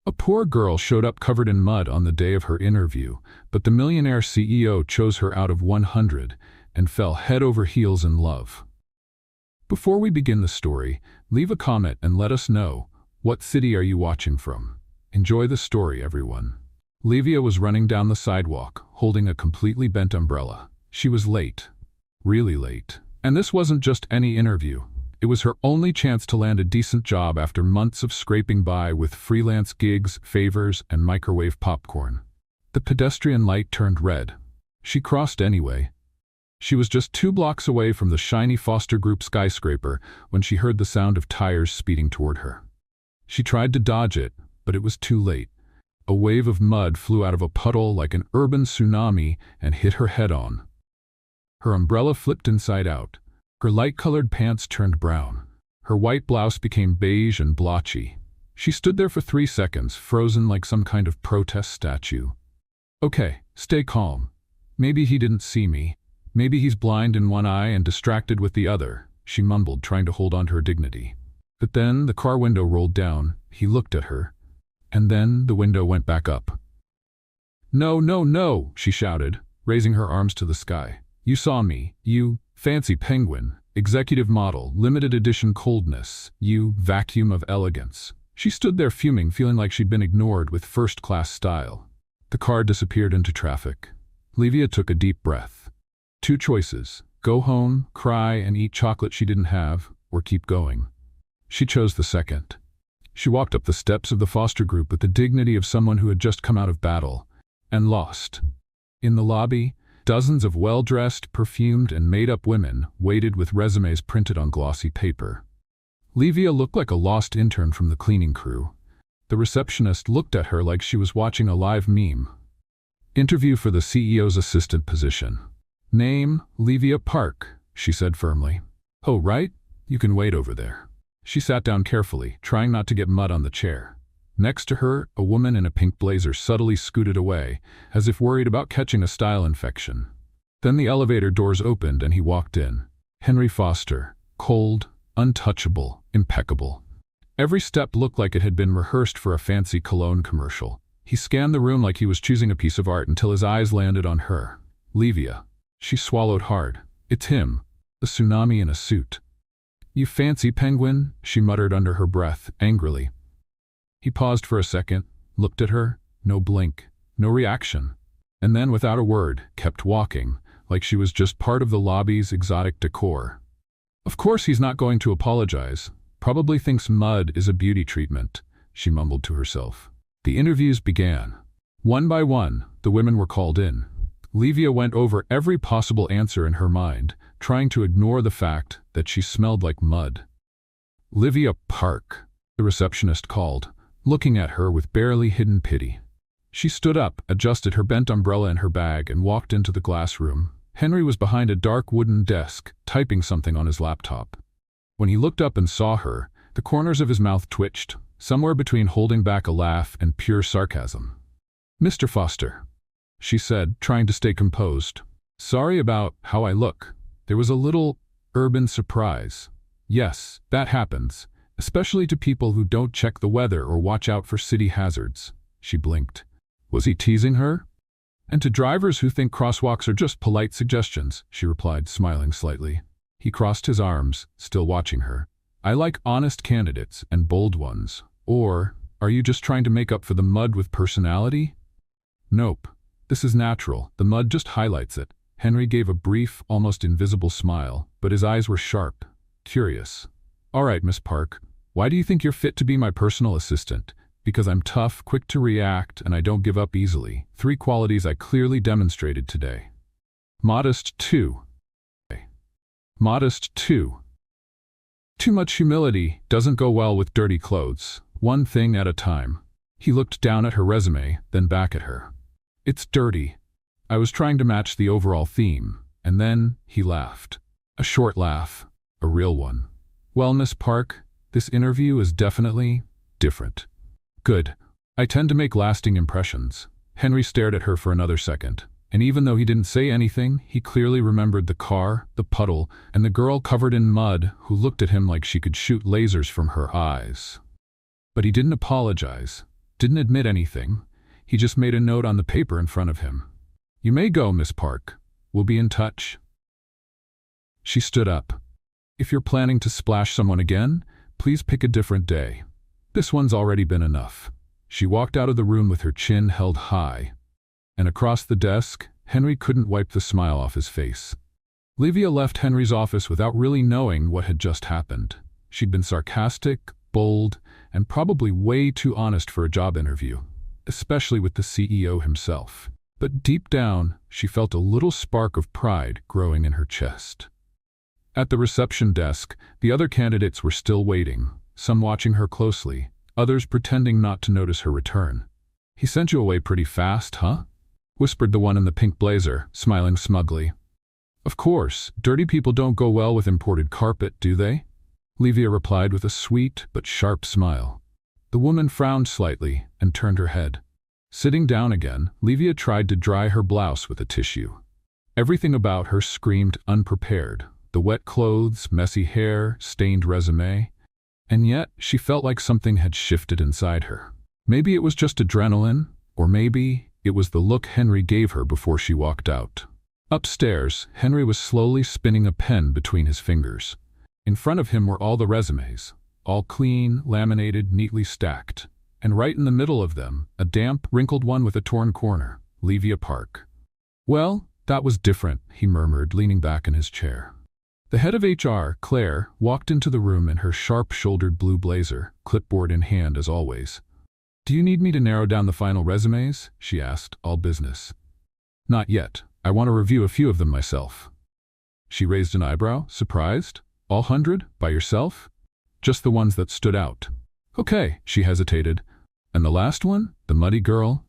A poor girl showed up covered in mud on the day of her interview, but the Millionaire CEO chose her out of 100 and fell head over heels in love. Before we begin the story, leave a comment and let us know, what city are you watching from? Enjoy the story, everyone. Livia was running down the sidewalk, holding a completely bent umbrella. She was late. Really late. And this wasn't just any interview. It was her only chance to land a decent job after months of scraping by with freelance gigs, favors, and microwave popcorn. The pedestrian light turned red. She crossed anyway. She was just 2 blocks away from the shiny Foster Group skyscraper when she heard the sound of tires speeding toward her. She tried to dodge it, but it was too late. A wave of mud flew out of a puddle like an urban tsunami and hit her head-on. Her umbrella flipped inside out. Her light-colored pants turned brown. Her white blouse became beige and blotchy. She stood there for 3 seconds, frozen like some kind of protest statue. Okay, stay calm. Maybe he didn't see me. Maybe he's blind in one eye and distracted with the other, she mumbled, trying to hold on to her dignity. But then the car window rolled down. He looked at her. And then the window went back up. No, no, no, she shouted, raising her arms to the sky. You saw me, you fancy penguin, executive model, limited edition coldness, you vacuum of elegance. She stood there fuming, feeling like she'd been ignored with first-class style. The car disappeared into traffic. Livia took a deep breath. 2 choices: go home, cry, and eat chocolate she didn't have, or keep going. She chose the second. She walked up the steps of the Foster Group with the dignity of someone who had just come out of battle, and lost. In the lobby, dozens of well-dressed, perfumed, and made-up women waited with resumes printed on glossy paper. Livia looked like a lost intern from the cleaning crew. The receptionist looked at her like she was watching a live meme. Interview for the CEO's assistant position. Name, Livia Park, she said firmly. Oh, right? You can wait over there. She sat down carefully, trying not to get mud on the chair. Next to her, a woman in a pink blazer subtly scooted away, as if worried about catching a style infection. Then the elevator doors opened and he walked in. Henry Foster, cold, untouchable, impeccable. Every step looked like it had been rehearsed for a fancy cologne commercial. He scanned the room like he was choosing a piece of art until his eyes landed on her. Livia. She swallowed hard. It's him, the tsunami in a suit. You fancy penguin, she muttered under her breath, angrily. He paused for a second, looked at her, no blink, no reaction, and then without a word, kept walking, like she was just part of the lobby's exotic decor. Of course he's not going to apologize. Probably thinks mud is a beauty treatment, she mumbled to herself. The interviews began. One by one, the women were called in. Livia went over every possible answer in her mind, trying to ignore the fact that she smelled like mud. Livia Park, the receptionist called, looking at her with barely hidden pity. She stood up, adjusted her bent umbrella in her bag, and walked into the glass room. Henry was behind a dark wooden desk, typing something on his laptop. When he looked up and saw her, the corners of his mouth twitched, somewhere between holding back a laugh and pure sarcasm. Mr. Foster, she said, trying to stay composed. Sorry about how I look. There was a little urban surprise. Yes, that happens, especially to people who don't check the weather or watch out for city hazards. She blinked. Was he teasing her? And to drivers who think crosswalks are just polite suggestions, she replied, smiling slightly. He crossed his arms, still watching her. I like honest candidates and bold ones. Or, are you just trying to make up for the mud with personality? Nope. This is natural. The mud just highlights it. Henry gave a brief, almost invisible smile, but his eyes were sharp, curious. All right, Miss Park, why do you think you're fit to be my personal assistant? Because I'm tough, quick to react, and I don't give up easily. 3 qualities I clearly demonstrated today. Modest, too. Modest, too. Too much humility doesn't go well with dirty clothes. One thing at a time. He looked down at her resume, then back at her. It's dirty. I was trying to match the overall theme, and then he laughed. A short laugh, a real one. Well, Miss Park, this interview is definitely different. Good. I tend to make lasting impressions. Henry stared at her for another second, and even though he didn't say anything, he clearly remembered the car, the puddle, and the girl covered in mud who looked at him like she could shoot lasers from her eyes. But he didn't apologize. Didn't admit anything. He just made a note on the paper in front of him. "You may go, Miss Park. We'll be in touch." She stood up. "If you're planning to splash someone again, please pick a different day. This one's already been enough." She walked out of the room with her chin held high. And across the desk, Henry couldn't wipe the smile off his face. Livia left Henry's office without really knowing what had just happened. She'd been sarcastic, bold, and probably way too honest for a job interview, especially with the CEO himself. But deep down, she felt a little spark of pride growing in her chest. At the reception desk, the other candidates were still waiting, some watching her closely, others pretending not to notice her return. "He sent you away pretty fast, huh?" whispered the one in the pink blazer, smiling smugly. "Of course, dirty people don't go well with imported carpet, do they?" Livia replied with a sweet but sharp smile. The woman frowned slightly and turned her head. Sitting down again, Livia tried to dry her blouse with a tissue. Everything about her screamed unprepared. The wet clothes, messy hair, stained resume. And yet, she felt like something had shifted inside her. Maybe it was just adrenaline, or maybe it was the look Henry gave her before she walked out. Upstairs, Henry was slowly spinning a pen between his fingers. In front of him were all the resumes, all clean, laminated, neatly stacked. And right in the middle of them, a damp, wrinkled one with a torn corner, Livia Park. "Well, that was different," he murmured, leaning back in his chair. The head of HR, Claire, walked into the room in her sharp-shouldered blue blazer, clipboard in hand as always. "Do you need me to narrow down the final resumes?" she asked, all business. "Not yet. I want to review a few of them myself." She raised an eyebrow, surprised. "All 100? By yourself?" "Just the ones that stood out." "Okay," she hesitated. "And the last one? The muddy girl?"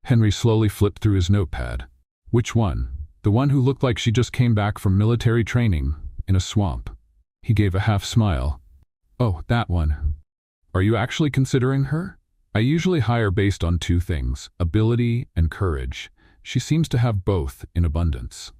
Henry slowly flipped through his notepad. "Which one?" "The one who looked like she just came back from military training in a swamp." He gave a half smile. "Oh, that one. Are you actually considering her?" "I usually hire based on two things, ability and courage. She seems to have both in abundance."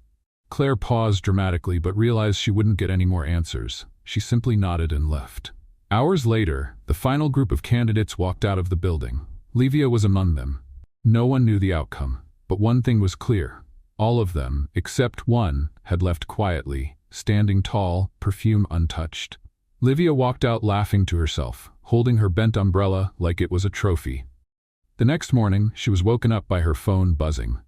Claire paused dramatically but realized she wouldn't get any more answers. She simply nodded and left. Hours later, the final group of candidates walked out of the building. Livia was among them. No one knew the outcome, but one thing was clear. All of them, except one, had left quietly, standing tall, perfume untouched. Livia walked out laughing to herself, holding her bent umbrella like it was a trophy. The next morning, she was woken up by her phone buzzing.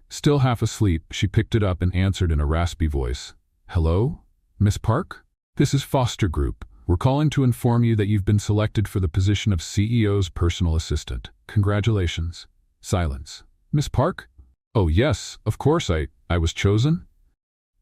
Still half asleep, she picked it up and answered in a raspy voice. "Hello? Miss Park? This is Foster Group. We're calling to inform you that you've been selected for the position of CEO's personal assistant. Congratulations." Silence. "Miss Park?" "Oh yes, of course I was chosen?"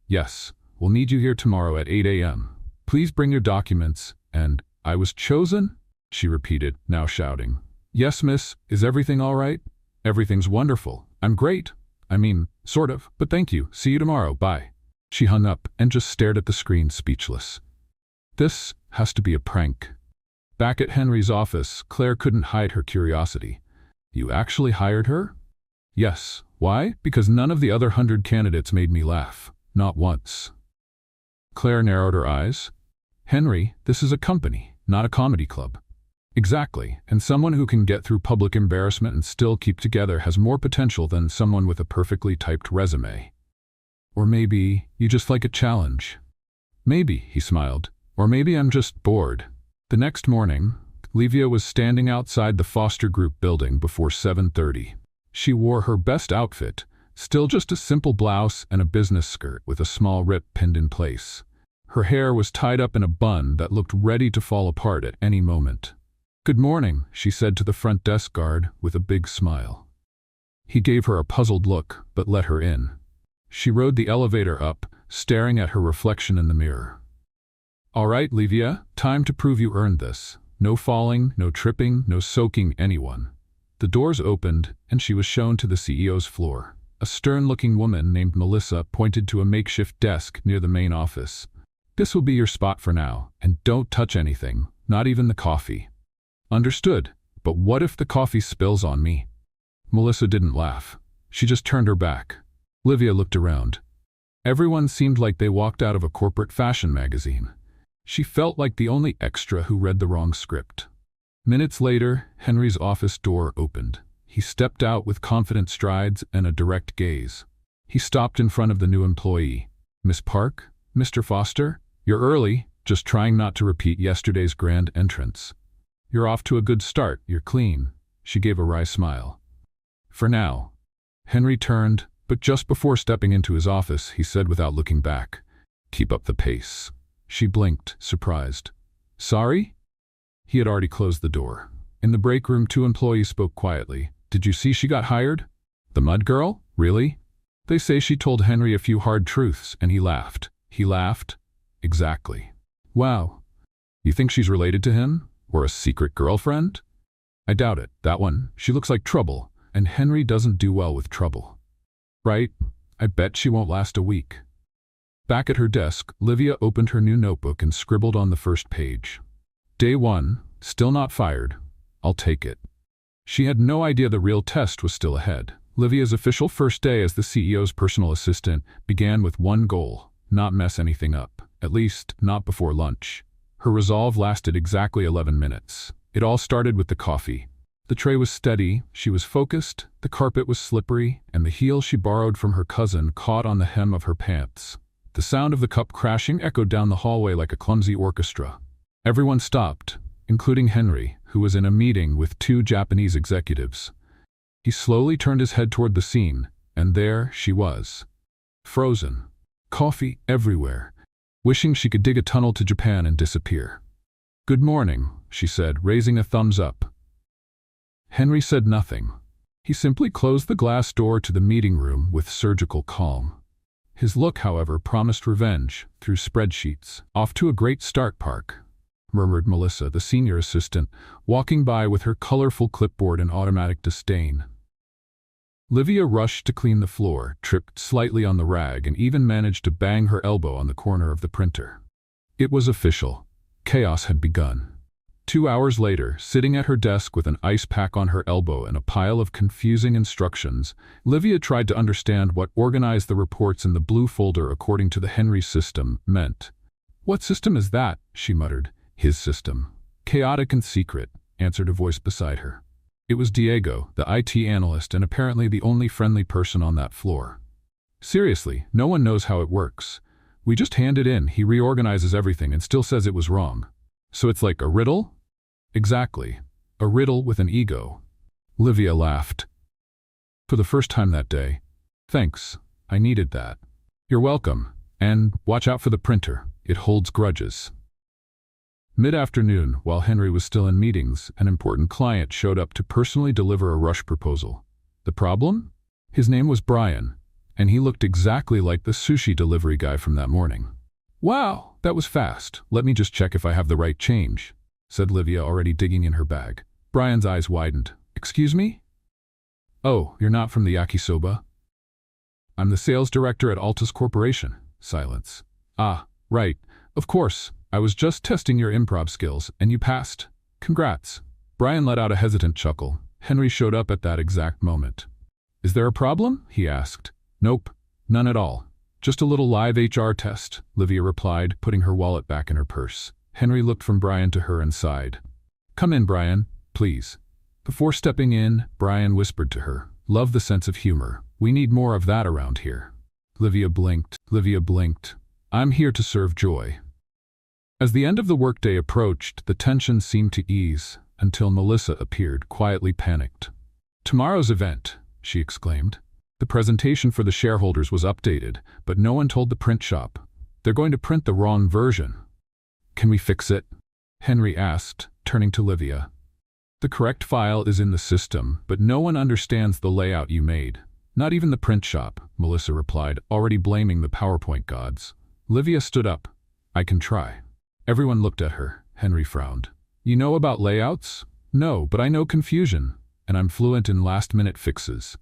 "Yes, we'll need you here tomorrow at 8 a.m. Please bring your documents, and I was chosen?" she repeated, now shouting. "Yes, miss, is everything all right?" "Everything's wonderful. I'm great. I mean, sort of, but thank you. See you tomorrow, bye." She hung up and just stared at the screen, speechless. This has to be a prank. Back at Henry's office, Claire couldn't hide her curiosity. "You actually hired her?" "Yes. Why? Because none of the other 100 candidates made me laugh. Not once." Claire narrowed her eyes. "Henry, this is a company, not a comedy club." "Exactly, and someone who can get through public embarrassment and still keep together has more potential than someone with a perfectly typed resume. Or maybe you just like a challenge." "Maybe," he smiled. "Or maybe I'm just bored." The next morning, Livia was standing outside the Foster Group building before 7:30. She wore her best outfit, still just a simple blouse and a business skirt with a small rip pinned in place. Her hair was tied up in a bun that looked ready to fall apart at any moment. "Good morning," she said to the front desk guard with a big smile. He gave her a puzzled look, but let her in. She rode the elevator up, staring at her reflection in the mirror. "All right, Livia, time to prove you earned this. No falling, no tripping, no soaking anyone." The doors opened, and she was shown to the CEO's floor. A stern-looking woman named Melissa pointed to a makeshift desk near the main office. "This will be your spot for now, and don't touch anything, not even the coffee." "Understood, but what if the coffee spills on me?" Melissa didn't laugh. She just turned her back. Livia looked around. Everyone seemed like they walked out of a corporate fashion magazine. She felt like the only extra who read the wrong script. Minutes later, Henry's office door opened. He stepped out with confident strides and a direct gaze. He stopped in front of the new employee. "Miss Park? Mr. Foster? You're early, just trying not to repeat yesterday's grand entrance. You're off to a good start, you're clean." She gave a wry smile. "For now." Henry turned, but just before stepping into his office, he said without looking back, "Keep up the pace." She blinked, surprised. "Sorry?" He had already closed the door. In the break room, two employees spoke quietly. "Did you see she got hired?" "The mud girl? Really?" They say she told Henry a few hard truths, and he laughed. He laughed? Exactly. "Wow. You think she's related to him? Or a secret girlfriend?" "I doubt it. That one, she looks like trouble, and Henry doesn't do well with trouble." "Right. I bet she won't last a week." Back at her desk, Livia opened her new notebook and scribbled on the first page. "Day 1, still not fired. I'll take it." She had no idea the real test was still ahead. Livia's official first day as the CEO's personal assistant began with one goal: not mess anything up, at least not before lunch. Her resolve lasted exactly 11 minutes. It all started with the coffee. The tray was steady, she was focused, the carpet was slippery, and the heel she borrowed from her cousin caught on the hem of her pants. The sound of the cup crashing echoed down the hallway like a clumsy orchestra. Everyone stopped, including Henry, who was in a meeting with 2 Japanese executives. He slowly turned his head toward the scene, and there she was. Frozen. Coffee everywhere. Wishing she could dig a tunnel to Japan and disappear. "Good morning," she said, raising a thumbs up. Henry said nothing. He simply closed the glass door to the meeting room with surgical calm. His look, however, promised revenge through spreadsheets. "Off to a great start, Park," murmured Melissa, the senior assistant, walking by with her colorful clipboard in automatic disdain. Livia rushed to clean the floor, tripped slightly on the rag, and even managed to bang her elbow on the corner of the printer. It was official. Chaos had begun. 2 hours later, sitting at her desk with an ice pack on her elbow and a pile of confusing instructions, Livia tried to understand what organized the reports in the blue folder according to the Henry system meant. "What system is that?" she muttered. "His system. Chaotic and secret," answered a voice beside her. It was Diego, the IT analyst, and apparently the only friendly person on that floor. "Seriously, no one knows how it works. We just hand it in, he reorganizes everything and still says it was wrong. So it's like a riddle?" "Exactly. A riddle with an ego." Livia laughed. For the first time that day. "Thanks. I needed that." "You're welcome. And watch out for the printer. It holds grudges." Mid-afternoon, while Henry was still in meetings, an important client showed up to personally deliver a rush proposal. The problem? His name was Brian, and he looked exactly like the sushi delivery guy from that morning. "Wow, that was fast. Let me just check if I have the right change," said Livia, already digging in her bag. Brian's eyes widened. "Excuse me?" "Oh, you're not from the yakisoba?" "I'm the sales director at Altus Corporation." Silence. "Ah, right. Of course. I was just testing your improv skills, and you passed. Congrats." Brian let out a hesitant chuckle. Henry showed up at that exact moment. "Is there a problem?" he asked. "Nope, none at all. Just a little live HR test," Livia replied, putting her wallet back in her purse. Henry looked from Brian to her and sighed. "Come in, Brian, please." Before stepping in, Brian whispered to her, "Love the sense of humor. We need more of that around here." Livia blinked. "I'm here to serve joy." As the end of the workday approached, the tension seemed to ease, until Melissa appeared, quietly panicked. "Tomorrow's event," she exclaimed. The presentation for the shareholders was updated, but no one told the print shop. "They're going to print the wrong version." "Can we fix it?" Henry asked, turning to Livia. "The correct file is in the system, but no one understands the layout you made. Not even the print shop," Melissa replied, already blaming the PowerPoint gods. Livia stood up. "I can try." Everyone looked at her. Henry frowned. "You know about layouts?" "No, but I know confusion, and I'm fluent in last-minute fixes."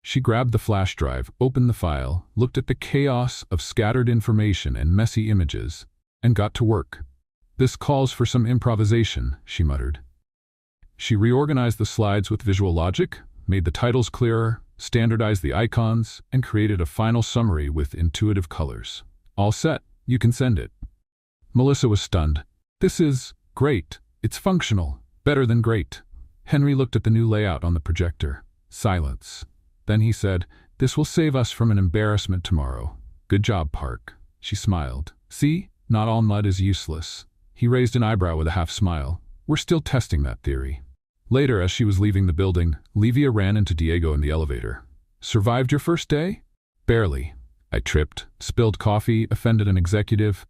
She grabbed the flash drive, opened the file, looked at the chaos of scattered information and messy images, and got to work. "This calls for some improvisation," she muttered. She reorganized the slides with visual logic, made the titles clearer, standardized the icons, and created a final summary with intuitive colors. "All set. You can send it." Melissa was stunned. "This is great. It's functional. Better than great. Henry looked at the new layout on the projector. Silence. Then he said, "This will save us from an embarrassment tomorrow." "Good job, Park." She smiled. "See? Not all mud is useless." He raised an eyebrow with a half smile. "We're still testing that theory." Later, as she was leaving the building, Livia ran into Diego in the elevator. "Survived your first day?" "Barely. I tripped, spilled coffee, offended an executive,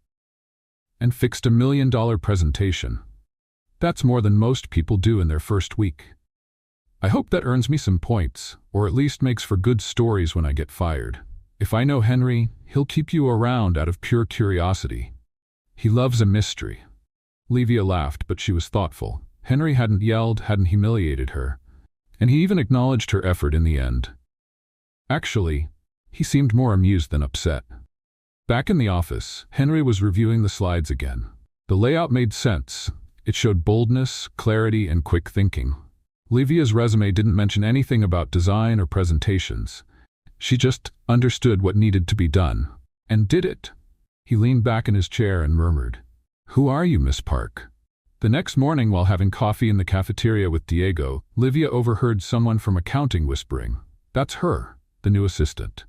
and fixed $1 million presentation. That's more than most people do in their first week. I hope that earns me some points, or at least makes for good stories when I get fired. If I know Henry, he'll keep you around out of pure curiosity. He loves a mystery." Livia laughed, but she was thoughtful. Henry hadn't yelled, hadn't humiliated her, and he even acknowledged her effort in the end. Actually, he seemed more amused than upset. Back in the office, Henry was reviewing the slides again. The layout made sense. It showed boldness, clarity, and quick thinking. Livia's resume didn't mention anything about design or presentations. She just understood what needed to be done, and did it. He leaned back in his chair and murmured, "Who are you, Miss Park?" The next morning, while having coffee in the cafeteria with Diego, Livia overheard someone from accounting whispering, "That's her, the new assistant.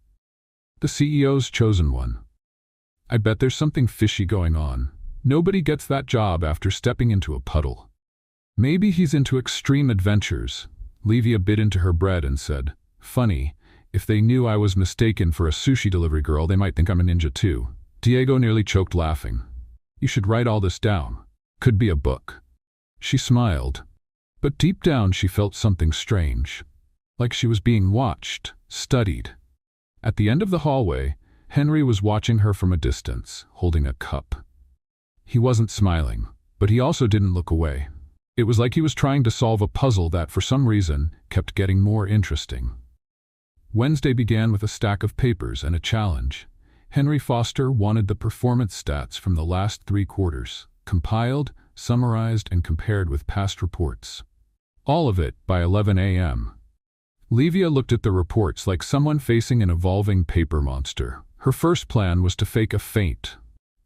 The CEO's chosen one. I bet there's something fishy going on. Nobody gets that job after stepping into a puddle. Maybe he's into extreme adventures." Livia bit into her bread and said, "Funny, if they knew I was mistaken for a sushi delivery girl, they might think I'm a ninja too." Diego nearly choked laughing. "You should write all this down. Could be a book." She smiled, but deep down she felt something strange, like she was being watched, studied. At the end of the hallway, Henry was watching her from a distance, holding a cup. He wasn't smiling, but he also didn't look away. It was like he was trying to solve a puzzle that, for some reason, kept getting more interesting. Wednesday began with a stack of papers and a challenge. Henry Foster wanted the performance stats from the last 3 quarters, compiled, summarized, and compared with past reports. All of it by 11 a.m. Livia looked at the reports like someone facing an evolving paper monster. Her first plan was to fake a faint,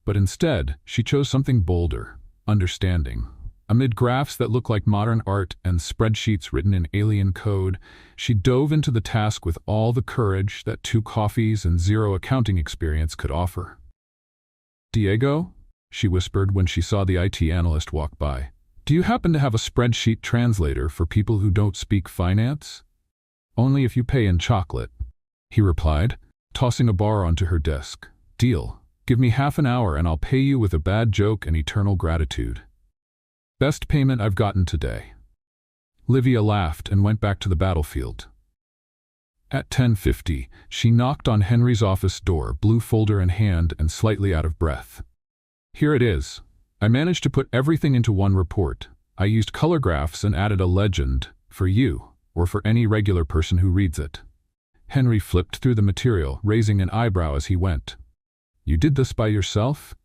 but instead, she chose something bolder: understanding. Amid graphs that looked like modern art and spreadsheets written in alien code, she dove into the task with all the courage that 2 coffees and 0 accounting experience could offer. "Diego?" she whispered when she saw the IT analyst walk by. "Do you happen to have a spreadsheet translator for people who don't speak finance?" "Only if you pay in chocolate," he replied, tossing a bar onto her desk. "Deal. Give me half an hour and I'll pay you with a bad joke and eternal gratitude. Best payment I've gotten today." Livia laughed and went back to the battlefield. At 10:50, she knocked on Henry's office door, blue folder in hand and slightly out of breath. "Here it is. I managed to put everything into one report. I used color graphs and added a legend, for you, or for any regular person who reads it." Henry flipped through the material, raising an eyebrow as he went. "You did this by yourself?"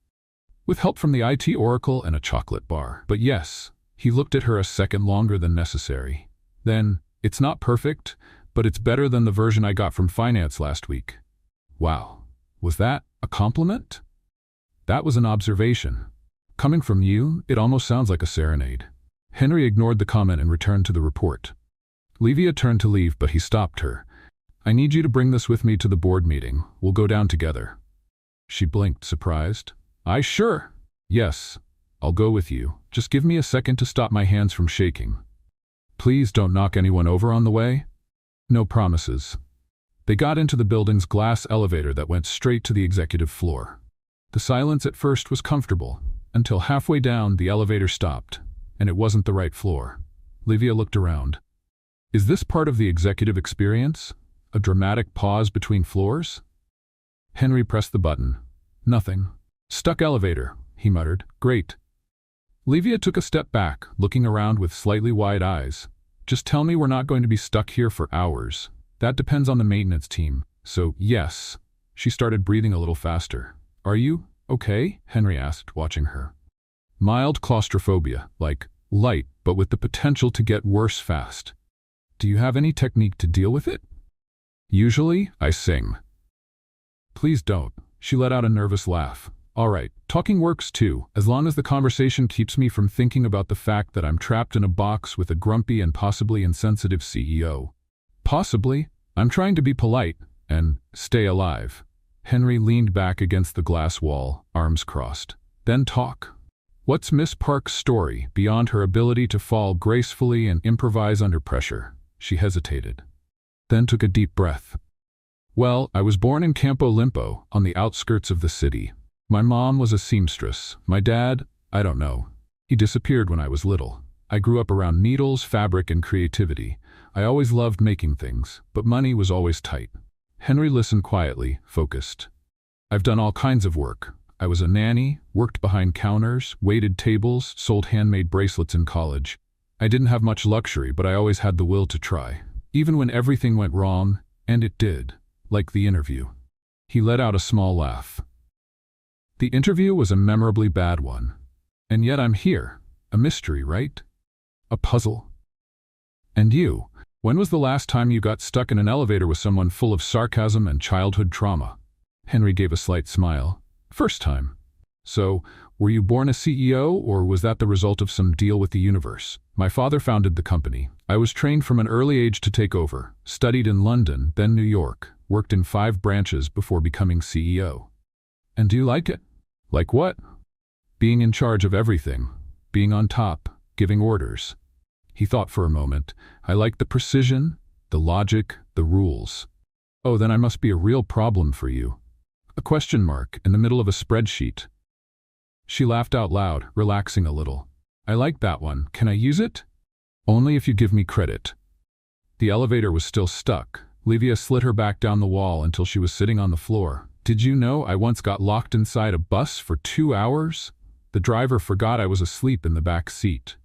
"With help from the IT oracle and a chocolate bar. But yes." He looked at her a second longer than necessary. Then, "It's not perfect, but it's better than the version I got from finance last week." "Wow. Was that a compliment?" "That was an observation. Coming from you, it almost sounds like a serenade." Henry ignored the comment and returned to the report. Livia turned to leave, but he stopped her. "I need you to bring this with me to the board meeting. We'll go down together." She blinked, surprised. Sure. "Yes, I'll go with you. Just give me a second to stop my hands from shaking. Please don't knock anyone over on the way." "No promises." They got into the building's glass elevator that went straight to the executive floor. The silence at first was comfortable, until halfway down the elevator stopped, and it wasn't the right floor. Livia looked around. Is this part of the executive experience? A dramatic pause between floors? Henry pressed the button. Nothing. "Stuck elevator," he muttered. "Great." Livia took a step back, looking around with slightly wide eyes. "Just tell me we're not going to be stuck here for hours. That depends on the maintenance team. So, yes." She started breathing a little faster. "Are you okay?" Henry asked, watching her. "Mild claustrophobia, like light, but with the potential to get worse fast." "Do you have any technique to deal with it?" "Usually, I sing." "Please don't." She let out a nervous laugh. All right, talking works too, as long as the conversation keeps me from thinking about the fact that I'm trapped in a box with a grumpy and possibly insensitive CEO. Possibly. I'm trying to be polite and stay alive. Henry leaned back against the glass wall, arms crossed. Then talk. What's Miss Park's story beyond her ability to fall gracefully and improvise under pressure? She hesitated, then took a deep breath. Well, I was born in Campo Limpo, on the outskirts of the city. My mom was a seamstress. My dad, I don't know. He disappeared when I was little. I grew up around needles, fabric, and creativity. I always loved making things, but money was always tight. Henry listened quietly, focused. I've done all kinds of work. I was a nanny, worked behind counters, waited tables, sold handmade bracelets in college. I didn't have much luxury, but I always had the will to try. Even when everything went wrong, and it did, like the interview. He let out a small laugh. The interview was a memorably bad one. And yet I'm here. A mystery, right? A puzzle. And you, when was the last time you got stuck in an elevator with someone full of sarcasm and childhood trauma? Henry gave a slight smile. First time. So, were you born a CEO, or was that the result of some deal with the universe? My father founded the company. I was trained from an early age to take over, studied in London, then New York, worked in 5 branches before becoming CEO. And do you like it? Like what? Being in charge of everything. Being on top. Giving orders. He thought for a moment. I like the precision, the logic, the rules. Oh, then I must be a real problem for you. A question mark in the middle of a spreadsheet. She laughed out loud, relaxing a little. I like that one. Can I use it? Only if you give me credit. The elevator was still stuck. Livia slid her back down the wall until she was sitting on the floor. Did you know I once got locked inside a bus for 2 hours? The driver forgot I was asleep in the back seat.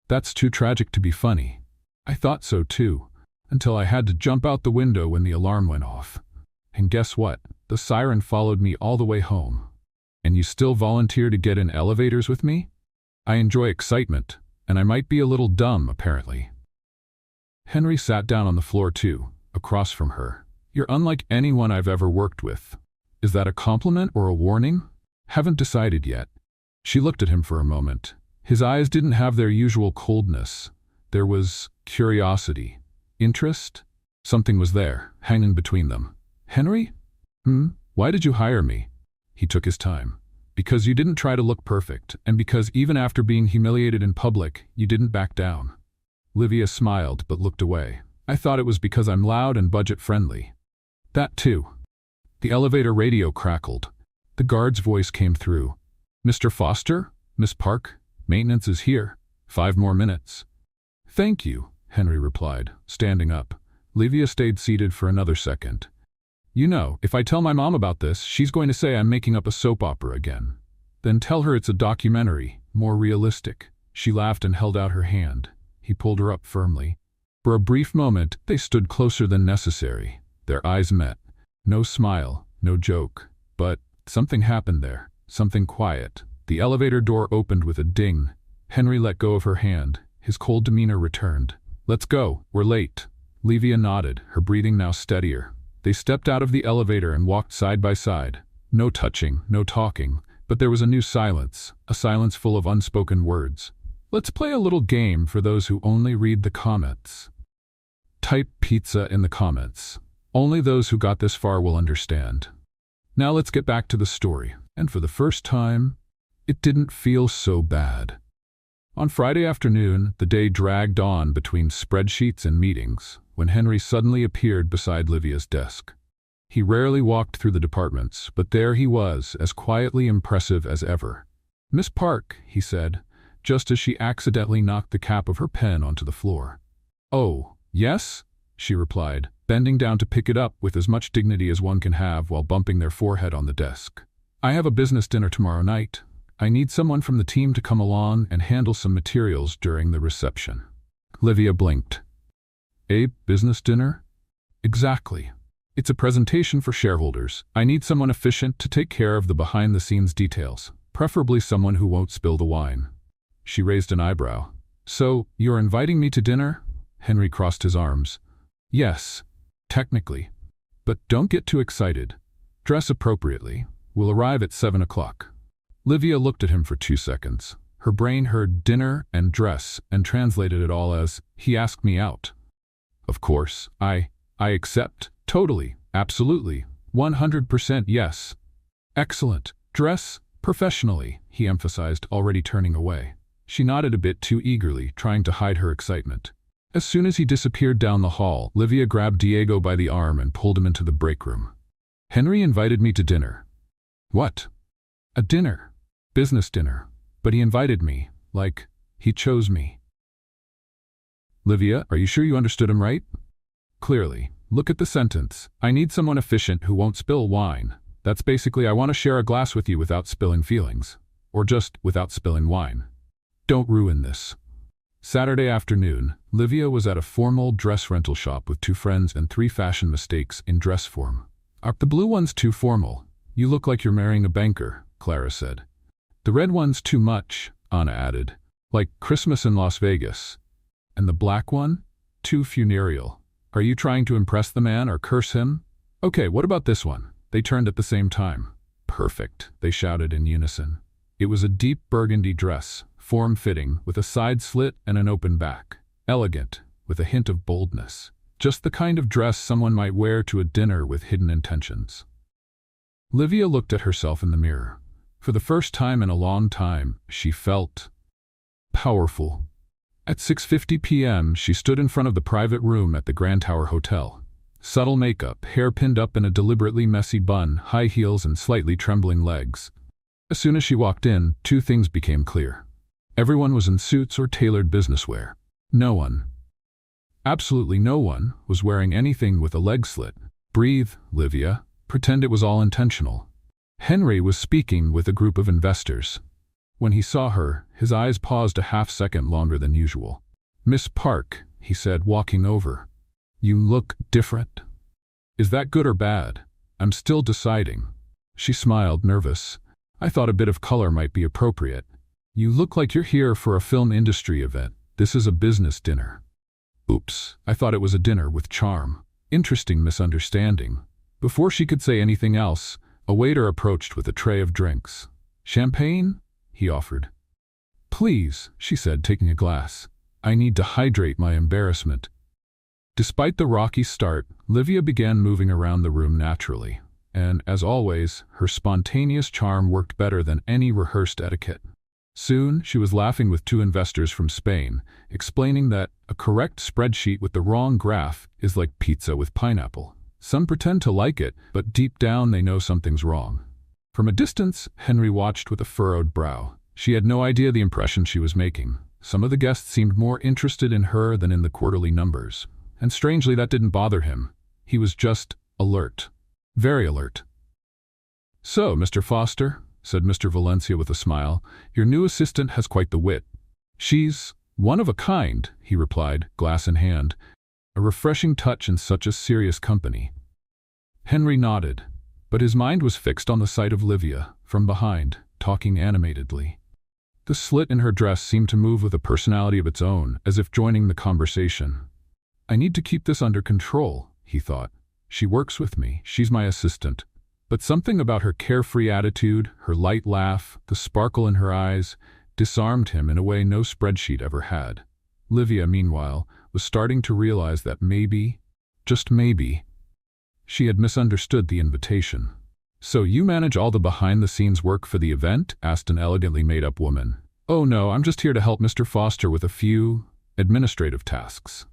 That's too tragic to be funny. I thought so too, until I had to jump out the window when the alarm went off. And guess what? The siren followed me all the way home. And you still volunteer to get in elevators with me? I enjoy excitement, and I might be a little dumb, apparently. Henry sat down on the floor too, across from her. You're unlike anyone I've ever worked with. Is that a compliment or a warning? Haven't decided yet. She looked at him for a moment. His eyes didn't have their usual coldness. There was curiosity, interest. Something was there, hanging between them. Henry? Why did you hire me? He took his time. Because you didn't try to look perfect, and because even after being humiliated in public, you didn't back down. Livia smiled but looked away. I thought it was because I'm loud and budget-friendly. That too. The elevator radio crackled. The guard's voice came through. Mr. Foster? Miss Park? Maintenance is here. 5 more minutes. Thank you, Henry replied, standing up. Livia stayed seated for another second. You know, if I tell my mom about this, she's going to say I'm making up a soap opera again. Then tell her it's a documentary, more realistic. She laughed and held out her hand. He pulled her up firmly. For a brief moment, they stood closer than necessary. Their eyes met. No smile, no joke. But something happened there, something quiet. The elevator door opened with a ding. Henry let go of her hand. His cold demeanor returned. Let's go, we're late. Livia nodded, her breathing now steadier. They stepped out of the elevator and walked side by side. No touching, no talking, but there was a new silence, a silence full of unspoken words. Let's play a little game for those who only read the comments. Type pizza in the comments. Only those who got this far will understand. Now let's get back to the story. And for the first time, it didn't feel so bad. On Friday afternoon, the day dragged on between spreadsheets and meetings, when Henry suddenly appeared beside Livia's desk. He rarely walked through the departments, but there he was, as quietly impressive as ever. Miss Park, he said, just as she accidentally knocked the cap of her pen onto the floor. Oh, yes? She replied, bending down to pick it up with as much dignity as one can have while bumping their forehead on the desk. I have a business dinner tomorrow night. I need someone from the team to come along and handle some materials during the reception. Livia blinked. A business dinner? Exactly. It's a presentation for shareholders. I need someone efficient to take care of the behind-the-scenes details, preferably someone who won't spill the wine. She raised an eyebrow. So, you're inviting me to dinner? Henry crossed his arms. Yes, technically. But don't get too excited. Dress appropriately. We'll arrive at 7 o'clock. Livia looked at him for 2 seconds. Her brain heard dinner and dress and translated it all as, he asked me out. Of course, I accept. Totally, absolutely, 100% yes. Excellent. Dress professionally, he emphasized, already turning away. She nodded a bit too eagerly, trying to hide her excitement. As soon as he disappeared down the hall, Livia grabbed Diego by the arm and pulled him into the break room. Henry invited me to dinner. What? A dinner. Business dinner. But he invited me, like, he chose me. Livia, are you sure you understood him right? Clearly. Look at the sentence. I need someone efficient who won't spill wine. That's basically I want to share a glass with you without spilling feelings. Or just without spilling wine. Don't ruin this. Saturday afternoon, Livia was at a formal dress rental shop with 2 friends and 3 fashion mistakes in dress form. The blue one's too formal. You look like you're marrying a banker, Clara said. The red one's too much, Anna added. Like Christmas in Las Vegas. And the black one? Too funereal. Are you trying to impress the man or curse him? Okay, what about this one? They turned at the same time. Perfect, they shouted in unison. It was a deep burgundy dress, form-fitting, with a side slit and an open back. Elegant, with a hint of boldness. Just the kind of dress someone might wear to a dinner with hidden intentions. Livia looked at herself in the mirror. For the first time in a long time, she felt powerful. At 6:50 p.m., she stood in front of the private room at the Grand Tower Hotel. Subtle makeup, hair pinned up in a deliberately messy bun, high heels and slightly trembling legs. As soon as she walked in, 2 things became clear. Everyone was in suits or tailored business wear. No one, absolutely no one, was wearing anything with a leg slit. Breathe, Livia. Pretend it was all intentional. Henry was speaking with a group of investors. When he saw her, his eyes paused a half-second longer than usual. Miss Park, he said, walking over. You look different. Is that good or bad? I'm still deciding. She smiled, nervous. I thought a bit of color might be appropriate. You look like you're here for a film industry event. This is a business dinner. Oops, I thought it was a dinner with charm. Interesting misunderstanding. Before she could say anything else, a waiter approached with a tray of drinks. Champagne? He offered. Please, she said, taking a glass. I need to hydrate my embarrassment. Despite the rocky start, Livia began moving around the room naturally, and, as always, her spontaneous charm worked better than any rehearsed etiquette. Soon, she was laughing with 2 investors from Spain, explaining that a correct spreadsheet with the wrong graph is like pizza with pineapple. Some pretend to like it, but deep down they know something's wrong. From a distance, Henry watched with a furrowed brow. She had no idea the impression she was making. Some of the guests seemed more interested in her than in the quarterly numbers. And strangely, that didn't bother him. He was just alert. Very alert. So, Mr. Foster, said Mr. Valencia with a smile, your new assistant has quite the wit. She's one of a kind, he replied, glass in hand. A refreshing touch in such a serious company. Henry nodded, but his mind was fixed on the sight of Livia, from behind, talking animatedly. The slit in her dress seemed to move with a personality of its own, as if joining the conversation. I need to keep this under control, he thought. She works with me, she's my assistant. But something about her carefree attitude, her light laugh, the sparkle in her eyes, disarmed him in a way no spreadsheet ever had. Livia, meanwhile, was starting to realize that maybe, just maybe, she had misunderstood the invitation. So you manage all the behind-the-scenes work for the event? Asked an elegantly made-up woman. Oh no, I'm just here to help Mr. Foster with a few administrative tasks.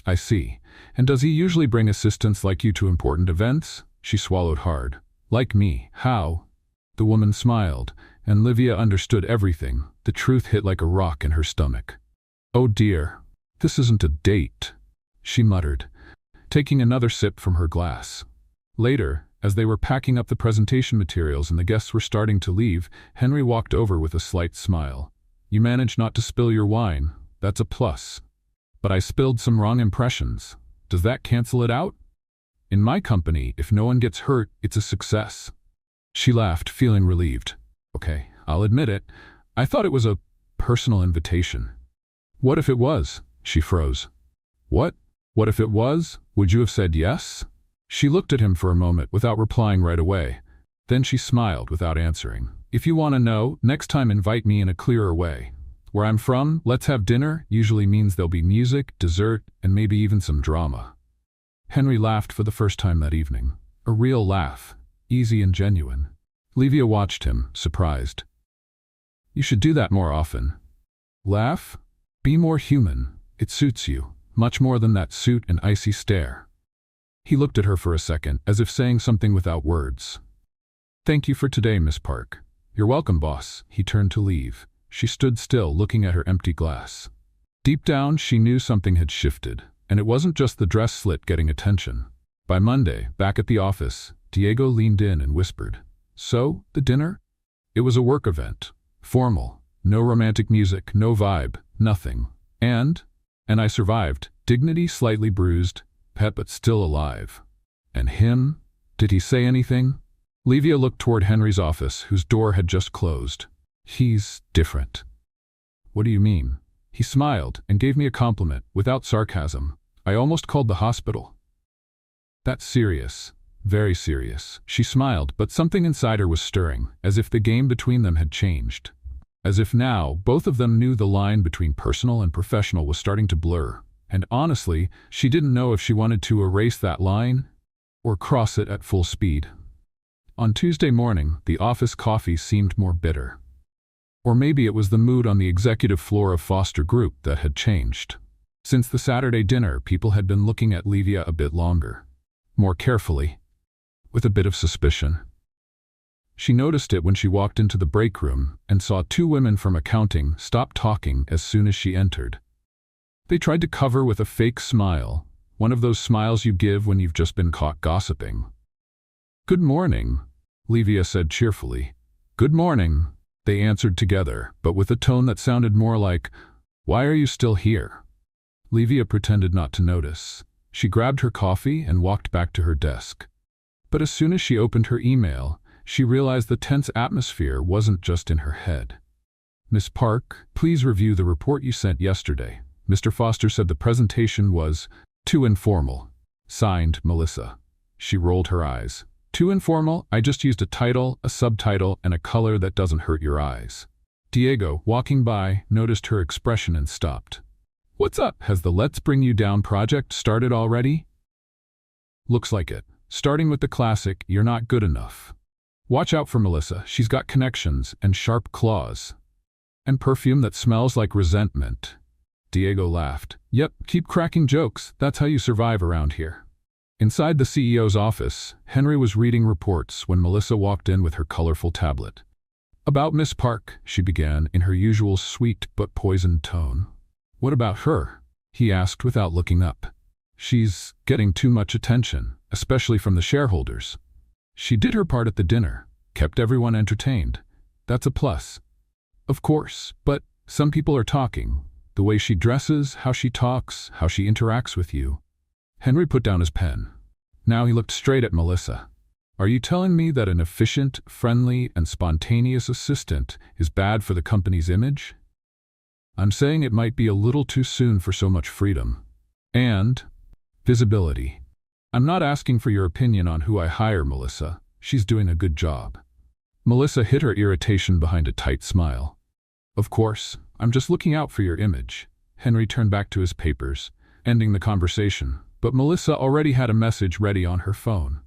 I see. And does he usually bring assistants like you to important events? She swallowed hard. Like me. How? The woman smiled, and Livia understood everything. The truth hit like a rock in her stomach. Oh dear. This isn't a date, she muttered, taking another sip from her glass. Later, as they were packing up the presentation materials and the guests were starting to leave, Henry walked over with a slight smile. You managed not to spill your wine. That's a plus. But I spilled some wrong impressions. Does that cancel it out? In my company, if no one gets hurt, it's a success. She laughed, feeling relieved. Okay, I'll admit it. I thought it was a personal invitation. What if it was? She froze. What? What if it was? Would you have said yes? She looked at him for a moment without replying right away. Then she smiled without answering. If you want to know, next time invite me in a clearer way. Where I'm from, let's have dinner usually means there'll be music, dessert, and maybe even some drama. Henry laughed for the first time that evening. A real laugh, easy and genuine. Livia watched him, surprised. You should do that more often. Laugh? Be more human. It suits you, much more than that suit and icy stare. He looked at her for a second, as if saying something without words. Thank you for today, Miss Park. You're welcome, boss. He turned to leave. She stood still, looking at her empty glass. Deep down, she knew something had shifted, and it wasn't just the dress slit getting attention. By Monday, back at the office, Diego leaned in and whispered, "So, the dinner?" It was a work event. Formal. No romantic music, no vibe, nothing. And I survived. Dignity slightly bruised, pet but still alive. And him? Did he say anything? Livia looked toward Henry's office, whose door had just closed. He's different. What do you mean? He smiled and gave me a compliment, without sarcasm. I almost called the hospital. That's serious. Very serious. She smiled, but something inside her was stirring, as if the game between them had changed. As if now, both of them knew the line between personal and professional was starting to blur. And honestly, she didn't know if she wanted to erase that line or cross it at full speed. On Tuesday morning, the office coffee seemed more bitter. Or maybe it was the mood on the executive floor of Foster Group that had changed. Since the Saturday dinner, people had been looking at Livia a bit longer. More carefully. With a bit of suspicion. She noticed it when she walked into the break room and saw two women from accounting stop talking as soon as she entered. They tried to cover with a fake smile, one of those smiles you give when you've just been caught gossiping. "Good morning," Livia said cheerfully. "Good morning," they answered together, but with a tone that sounded more like, "Why are you still here?" Livia pretended not to notice. She grabbed her coffee and walked back to her desk. But as soon as she opened her email, she realized the tense atmosphere wasn't just in her head. "Miss Park, please review the report you sent yesterday. Mr. Foster said the presentation was too informal. Signed, Melissa." She rolled her eyes. "Too informal? I just used a title, a subtitle, and a color that doesn't hurt your eyes." Diego, walking by, noticed her expression and stopped. "What's up? Has the Let's Bring You Down project started already?" "Looks like it. Starting with the classic, 'You're not good enough.' Watch out for Melissa. She's got connections and sharp claws. And perfume that smells like resentment." Diego laughed. "Yep, keep cracking jokes. That's how you survive around here." Inside the CEO's office, Henry was reading reports when Melissa walked in with her colorful tablet. "About Miss Park," she began in her usual sweet but poisoned tone. "What about her?" he asked without looking up. "She's getting too much attention, especially from the shareholders. She did her part at the dinner, kept everyone entertained. That's a plus. Of course, but some people are talking. The way she dresses, how she talks, how she interacts with you." Henry put down his pen. Now he looked straight at Melissa. "Are you telling me that an efficient, friendly, and spontaneous assistant is bad for the company's image?" "I'm saying it might be a little too soon for so much freedom. And visibility. I'm not asking for your opinion on who I hire, Melissa. She's doing a good job." Melissa hid her irritation behind a tight smile. "Of course, I'm just looking out for your image." Henry turned back to his papers, ending the conversation. But Melissa already had a message ready on her phone,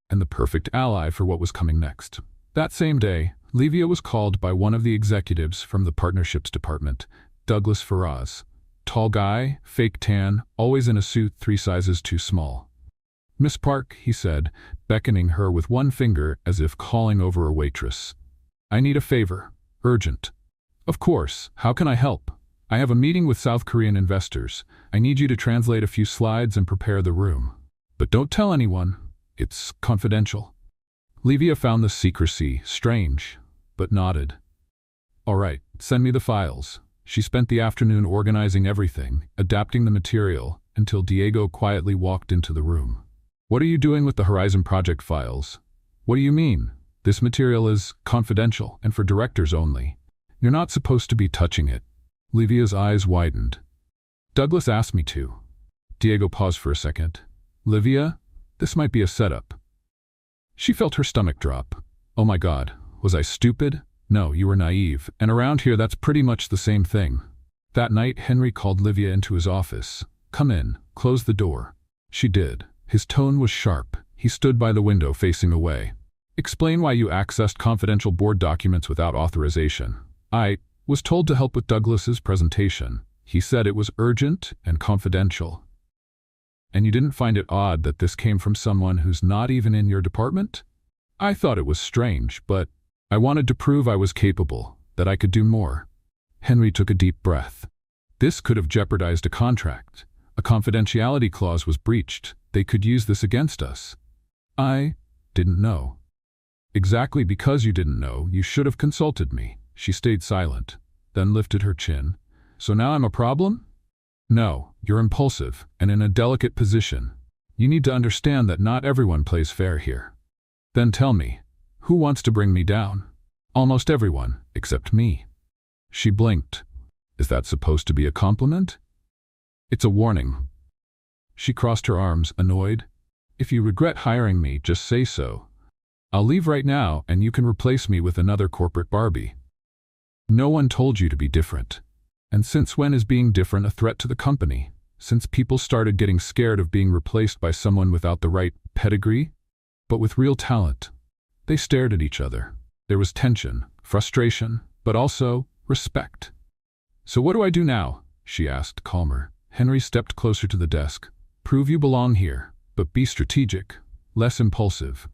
and the perfect ally for what was coming next. That same day, Livia was called by one of the executives from the partnerships department, Douglas Faraz. Tall guy, fake tan, always in a suit 3 sizes too small. "Miss Park," he said, beckoning her with one finger as if calling over a waitress. "I need a favor. Urgent." "Of course. How can I help?" "I have a meeting with South Korean investors. I need you to translate a few slides and prepare the room. But don't tell anyone. It's confidential." Livia found the secrecy strange, but nodded. "All right, send me the files." She spent the afternoon organizing everything, adapting the material, until Diego quietly walked into the room. "What are you doing with the Horizon Project files?" "What do you mean? This material is confidential and for directors only. You're not supposed to be touching it." Livia's eyes widened. "Douglas asked me to." Diego paused for a second. "Livia, this might be a setup." She felt her stomach drop. "Oh my God, was I stupid? No, you were naive, and around here that's pretty much the same thing. That night, Henry called Livia into his office. Come in, close the door. She did. His tone was sharp. He stood by the window facing away. Explain why you accessed confidential board documents without authorization. I was told to help with Douglas's presentation. He said it was urgent and confidential. And you didn't find it odd that this came from someone who's not even in your department? I thought it was strange, but I wanted to prove I was capable, that I could do more. Henry took a deep breath. This could have jeopardized a contract. A confidentiality clause was breached. They could use this against us. I didn't know. Exactly because you didn't know, you should have consulted me. She stayed silent, then lifted her chin. So now I'm a problem? No, you're impulsive and in a delicate position. You need to understand that not everyone plays fair here. Then tell me, who wants to bring me down? Almost everyone, except me. She blinked. Is that supposed to be a compliment? It's a warning. She crossed her arms, annoyed. If you regret hiring me, just say so. I'll leave right now and you can replace me with another corporate Barbie. No one told you to be different. And since when is being different a threat to the company? Since people started getting scared of being replaced by someone without the right pedigree, but with real talent. They stared at each other. There was tension, frustration, but also respect. So what do I do now? She asked, calmer. Henry stepped closer to the desk. Prove you belong here, but be strategic, less impulsive.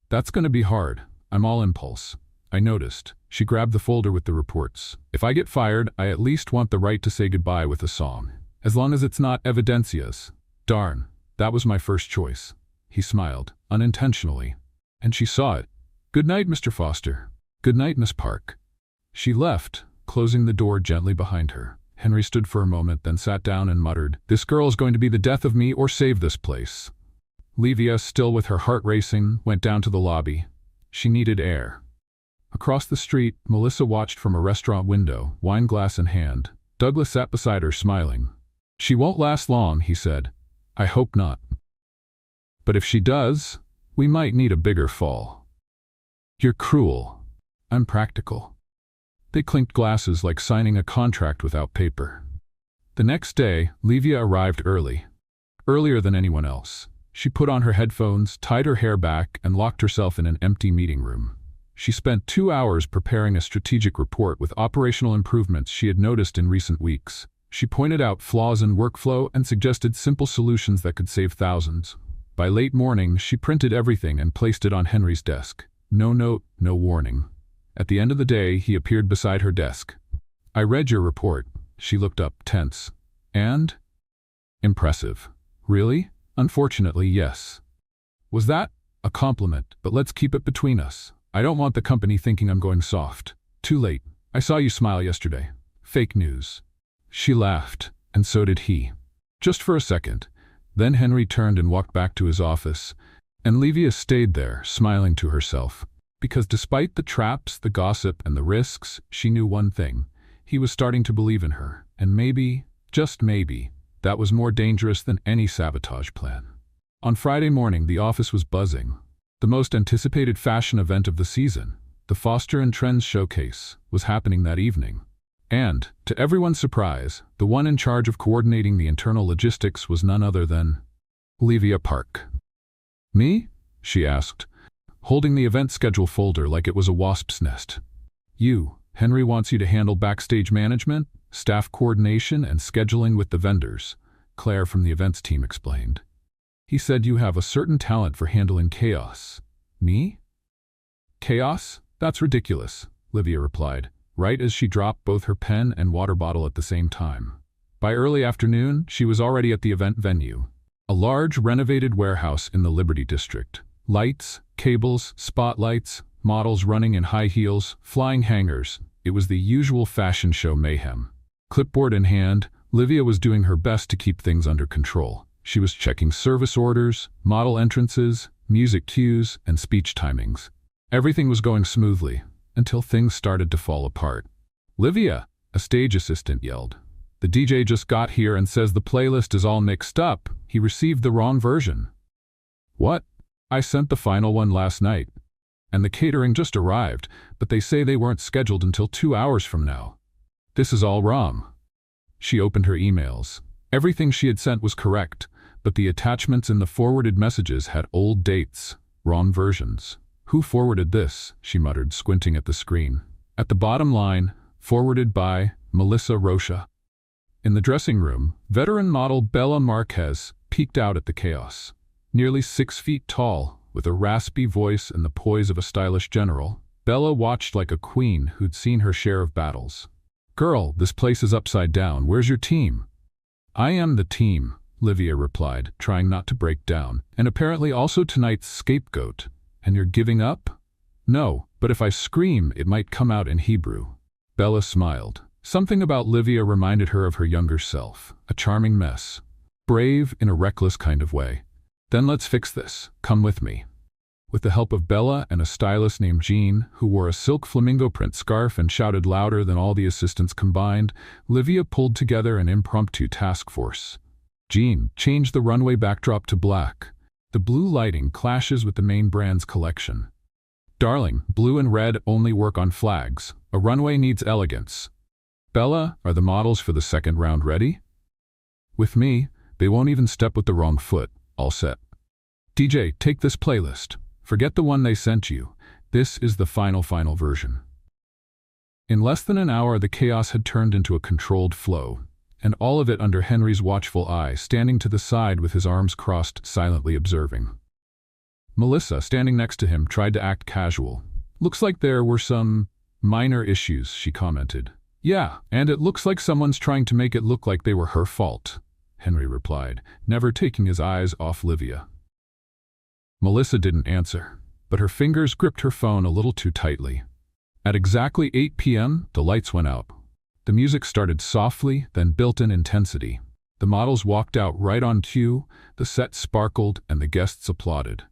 That's going to be hard. I'm all impulse. I noticed. She grabbed the folder with the reports. If I get fired, I at least want the right to say goodbye with a song. As long as it's not Evidencia's. Darn, that was my first choice. He smiled, unintentionally. And she saw it. Good night, Mr. Foster. Good night, Miss Park. She left, closing the door gently behind her. Henry stood for a moment, then sat down and muttered, This girl is going to be the death of me or save this place. Livia, still with her heart racing, went down to the lobby. She needed air. Across the street, Melissa watched from a restaurant window, wine glass in hand. Douglas sat beside her, smiling. She won't last long, he said. I hope not. But if she does, we might need a bigger fall. You're cruel. I'm practical. They clinked glasses like signing a contract without paper. The next day, Livia arrived early. Earlier than anyone else. She put on her headphones, tied her hair back, and locked herself in an empty meeting room. She spent 2 hours preparing a strategic report with operational improvements she had noticed in recent weeks. She pointed out flaws in workflow and suggested simple solutions that could save thousands. By late morning, she printed everything and placed it on Henry's desk. No note, no warning. At the end of the day, he appeared beside her desk. I read your report. She looked up, tense. And? Impressive. Really? Unfortunately, yes. Was that? A compliment, but let's keep it between us. I don't want the company thinking I'm going soft. Too late. I saw you smile yesterday. Fake news. She laughed, and so did he. Just for a second. Then Henry turned and walked back to his office, and Livia stayed there, smiling to herself. Because despite the traps, the gossip, and the risks, she knew one thing. He was starting to believe in her, and maybe, just maybe, that was more dangerous than any sabotage plan. On Friday morning, the office was buzzing. The most anticipated fashion event of the season, the Foster and Trends Showcase, was happening that evening. And, to everyone's surprise, the one in charge of coordinating the internal logistics was none other than Livia Park. Me? She asked, holding the event schedule folder like it was a wasp's nest. You. Henry wants you to handle backstage management, staff coordination, and scheduling with the vendors, Claire from the events team explained. He said you have a certain talent for handling chaos. Me? Chaos? That's ridiculous, Livia replied, right as she dropped both her pen and water bottle at the same time. By early afternoon, she was already at the event venue, a large renovated warehouse in the Liberty District. Lights, cables, spotlights, models running in high heels, flying hangers. It was the usual fashion show mayhem. Clipboard in hand, Livia was doing her best to keep things under control. She was checking service orders, model entrances, music cues, and speech timings. Everything was going smoothly, until things started to fall apart. Livia, a stage assistant yelled. The DJ just got here and says the playlist is all mixed up. He received the wrong version. What? I sent the final one last night. And the catering just arrived, but they say they weren't scheduled until 2 hours from now. This is all wrong. She opened her emails. Everything she had sent was correct, but the attachments in the forwarded messages had old dates, wrong versions. Who forwarded this? She muttered, squinting at the screen. At the bottom line, forwarded by Melissa Rocha. In the dressing room, veteran model Bella Marquez peeked out at the chaos. Nearly 6 feet tall, with a raspy voice and the poise of a stylish general, Bella watched like a queen who'd seen her share of battles. "Girl, this place is upside down. Where's your team?" "I am the team," Livia replied, trying not to break down, "and apparently also tonight's scapegoat. And you're giving up?" "No, but if I scream, it might come out in Hebrew." Bella smiled. Something about Livia reminded her of her younger self, a charming mess. Brave in a reckless kind of way. "Then let's fix this. Come with me." With the help of Bella and a stylist named Jean, who wore a silk flamingo print scarf and shouted louder than all the assistants combined, Livia pulled together an impromptu task force. Jean changed the runway backdrop to black. The blue lighting clashes with the main brand's collection. "Darling, blue and red only work on flags. A runway needs elegance." "Bella, are the models for the second round ready?" "With me, they won't even step with the wrong foot. All set." "DJ, take this playlist. Forget the one they sent you. This is the final version." In less than an hour, the chaos had turned into a controlled flow, and all of it under Henry's watchful eye, standing to the side with his arms crossed, silently observing. Melissa, standing next to him, tried to act casual. "Looks like there were some minor issues," she commented. "Yeah, and it looks like someone's trying to make it look like they were her fault," Henry replied, never taking his eyes off Livia. Melissa didn't answer, but her fingers gripped her phone a little too tightly. At exactly 8 p.m., the lights went out. The music started softly, then built in intensity. The models walked out right on cue, the set sparkled, and the guests applauded.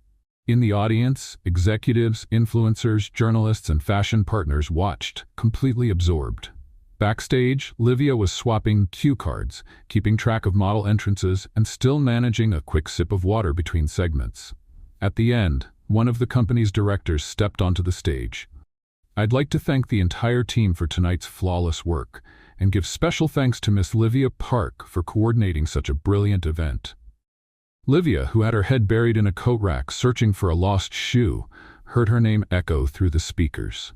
In the audience, executives, influencers, journalists, and fashion partners watched, completely absorbed. Backstage, Livia was swapping cue cards, keeping track of model entrances, and still managing a quick sip of water between segments. At the end, one of the company's directors stepped onto the stage. "I'd like to thank the entire team for tonight's flawless work, and give special thanks to Miss Livia Park for coordinating such a brilliant event." Livia, who had her head buried in a coat rack searching for a lost shoe, heard her name echo through the speakers.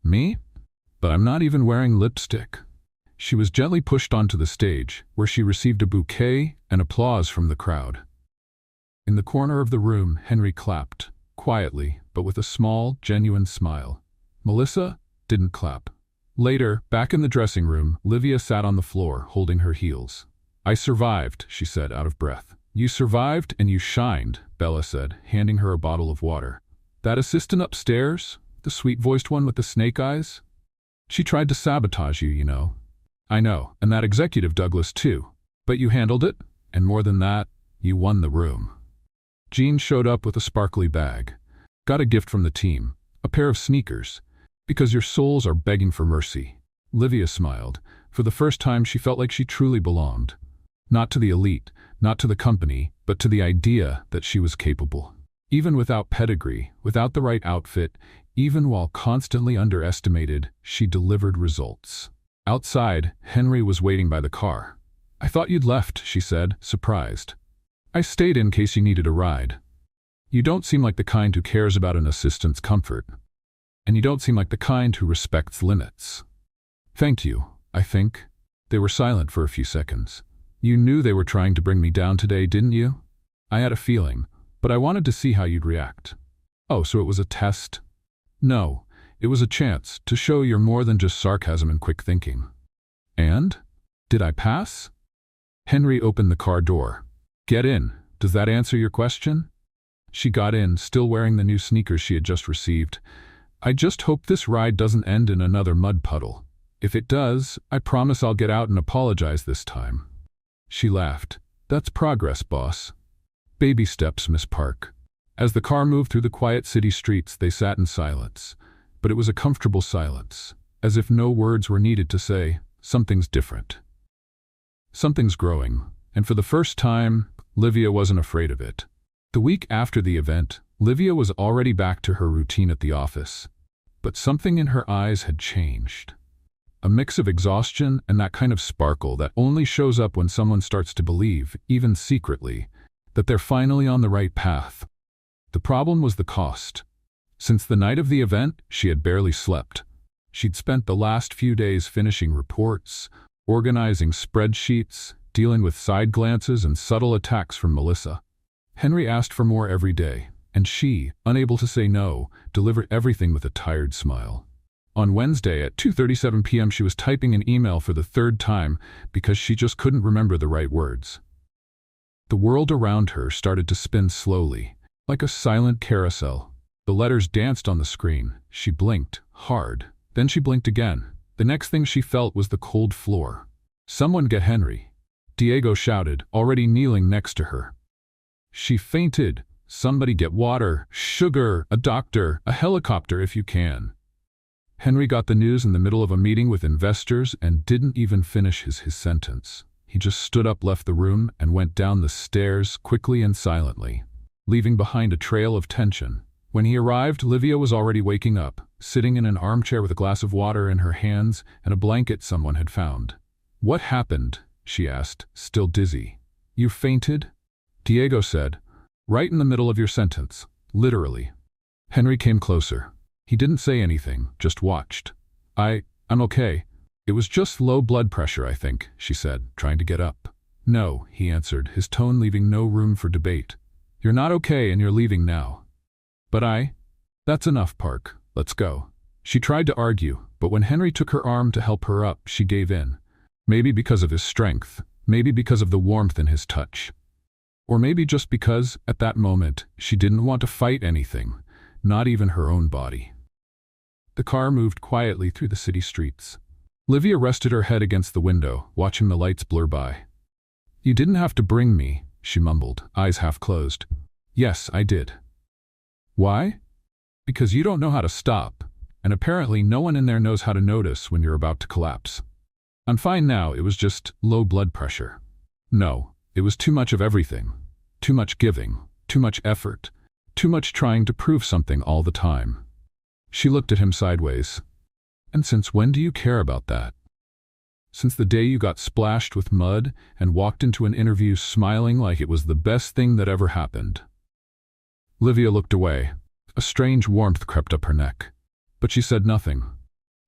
"Me? But I'm not even wearing lipstick." She was gently pushed onto the stage, where she received a bouquet and applause from the crowd. In the corner of the room, Henry clapped, quietly, but with a small, genuine smile. Melissa didn't clap. Later, back in the dressing room, Livia sat on the floor, holding her heels. "I survived," she said, out of breath. "You survived and you shined," Bella said, handing her a bottle of water. "That assistant upstairs, the sweet-voiced one with the snake eyes? She tried to sabotage you, you know." "I know, and that executive Douglas too. But you handled it, and more than that, you won the room." Jean showed up with a sparkly bag. "Got a gift from the team, a pair of sneakers, because your souls are begging for mercy." Livia smiled. For the first time, she felt like she truly belonged. Not to the elite, not to the company, but to the idea that she was capable. Even without pedigree, without the right outfit, even while constantly underestimated, she delivered results. Outside, Henry was waiting by the car. "I thought you'd left," she said, surprised. "I stayed in case you needed a ride. You don't seem like the kind who cares about an assistant's comfort. And you don't seem like the kind who respects limits." "Thank you, I think." They were silent for a few seconds. "You knew they were trying to bring me down today, didn't you?" "I had a feeling, but I wanted to see how you'd react." "Oh, so it was a test?" "No, it was a chance to show you're more than just sarcasm and quick thinking." "And? Did I pass?" Henry opened the car door. "Get in. Does that answer your question?" She got in, still wearing the new sneakers she had just received. "I just hope this ride doesn't end in another mud puddle. If it does, I promise I'll get out and apologize this time." She laughed. "That's progress, boss." "Baby steps, Miss Park." As the car moved through the quiet city streets, they sat in silence. But it was a comfortable silence, as if no words were needed to say, "Something's different. Something's growing." And for the first time, Livia wasn't afraid of it. The week after the event, Livia was already back to her routine at the office, but something in her eyes had changed. A mix of exhaustion and that kind of sparkle that only shows up when someone starts to believe, even secretly, that they're finally on the right path. The problem was the cost. Since the night of the event, she had barely slept. She'd spent the last few days finishing reports, organizing spreadsheets, dealing with side glances and subtle attacks from Melissa. Henry asked for more every day, and she, unable to say no, delivered everything with a tired smile. On Wednesday at 2:37 p.m. she was typing an email for the third time because she just couldn't remember the right words. The world around her started to spin slowly, like a silent carousel. The letters danced on the screen. She blinked, hard. Then she blinked again. The next thing she felt was the cold floor. "Someone get Henry," Diego shouted, already kneeling next to her. She fainted. "Somebody get water, sugar, a doctor, a helicopter if you can." Henry got the news in the middle of a meeting with investors and didn't even finish his sentence. He just stood up, left the room, and went down the stairs quickly and silently, leaving behind a trail of tension. When he arrived, Livia was already waking up, sitting in an armchair with a glass of water in her hands and a blanket someone had found. "What happened?" she asked, still dizzy. "You fainted?" Diego said. "Right in the middle of your sentence. Literally." Henry came closer. He didn't say anything, just watched. I'm okay. It was just low blood pressure, I think," she said, trying to get up. "No," he answered, his tone leaving no room for debate. "You're not okay and you're leaving now." "But That's enough, Park. Let's go." She tried to argue, but when Henry took her arm to help her up, she gave in. Maybe because of his strength, maybe because of the warmth in his touch. Or maybe just because, at that moment, she didn't want to fight anything, not even her own body. The car moved quietly through the city streets. Livia rested her head against the window, watching the lights blur by. "You didn't have to bring me," she mumbled, eyes half closed. "Yes, I did." "Why?" "Because you don't know how to stop, and apparently no one in there knows how to notice when you're about to collapse. I'm fine now, it was just low blood pressure." "No, it was too much of everything. Too much giving, too much effort, too much trying to prove something all the time." She looked at him sideways. "And since when do you care about that?" "Since the day you got splashed with mud and walked into an interview smiling like it was the best thing that ever happened." Livia looked away. A strange warmth crept up her neck. But she said nothing.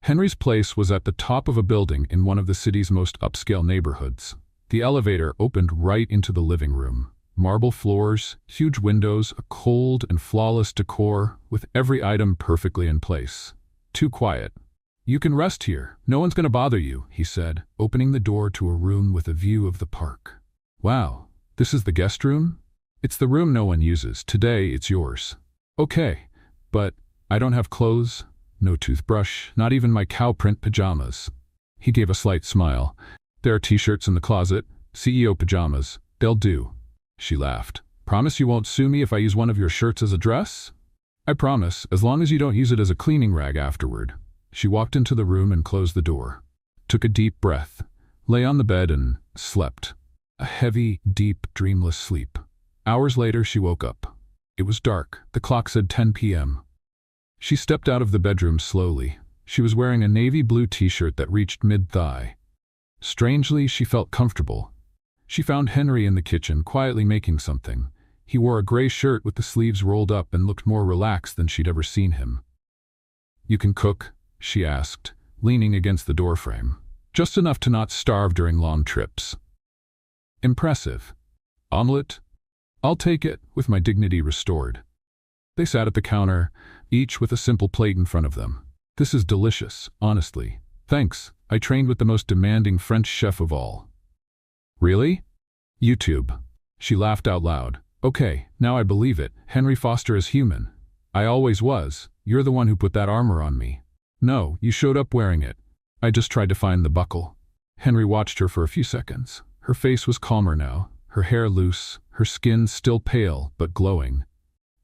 Henry's place was at the top of a building in one of the city's most upscale neighborhoods. The elevator opened right into the living room. Marble floors, huge windows, a cold and flawless decor, with every item perfectly in place. Too quiet. "You can rest here. No one's going to bother you," he said, opening the door to a room with a view of the park. "Wow, this is the guest room? It's the room no one uses. Today it's yours." "Okay, but I don't have clothes, no toothbrush, not even my cow print pajamas." He gave a slight smile. "There are t-shirts in the closet, CEO pajamas. They'll do." She laughed. "Promise you won't sue me if I use one of your shirts as a dress?" "I promise, as long as you don't use it as a cleaning rag afterward." She walked into the room and closed the door. Took a deep breath, lay on the bed and slept. A heavy, deep, dreamless sleep. Hours later she woke up. It was dark. The clock said 10 p.m. She stepped out of the bedroom slowly. She was wearing a navy blue t-shirt that reached mid-thigh. Strangely, she felt comfortable. She found Henry in the kitchen, quietly making something. He wore a gray shirt with the sleeves rolled up and looked more relaxed than she'd ever seen him. "You can cook?" she asked, leaning against the doorframe. "Just enough to not starve during long trips." "Impressive. Omelette?" "I'll take it," with my dignity restored. They sat at the counter, each with a simple plate in front of them. "This is delicious, honestly. Thanks. I trained with the most demanding French chef of all." "Really?" "YouTube." She laughed out loud. "Okay, now I believe it. Henry Foster is human." "I always was. You're the one who put that armor on me." "No, you showed up wearing it. I just tried to find the buckle." Henry watched her for a few seconds. Her face was calmer now, her hair loose, her skin still pale but glowing.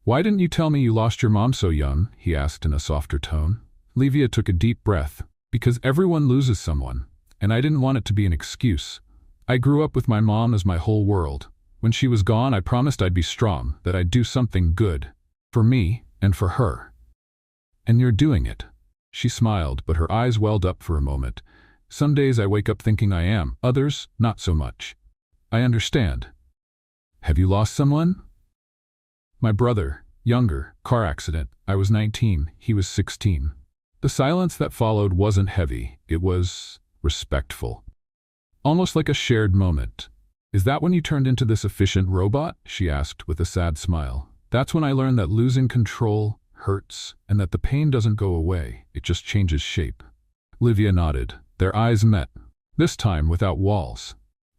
"Why didn't you tell me you lost your mom so young?" he asked in a softer tone. Livia took a deep breath. "Because everyone loses someone, and I didn't want it to be an excuse. I grew up with my mom as my whole world. When she was gone, I promised I'd be strong, that I'd do something good." For me and for her. And you're doing it. She smiled, but her eyes welled up for a moment. Some days I wake up thinking I am, others, not so much. I understand. Have you lost someone? My brother, younger, car accident. I was 19, he was 16. The silence that followed wasn't heavy, it was respectful. Almost like a shared moment. Is that when you turned into this efficient robot? She asked with a sad smile. That's when I learned that losing control hurts and that the pain doesn't go away, it just changes shape. Livia nodded. Their eyes met, this time without walls.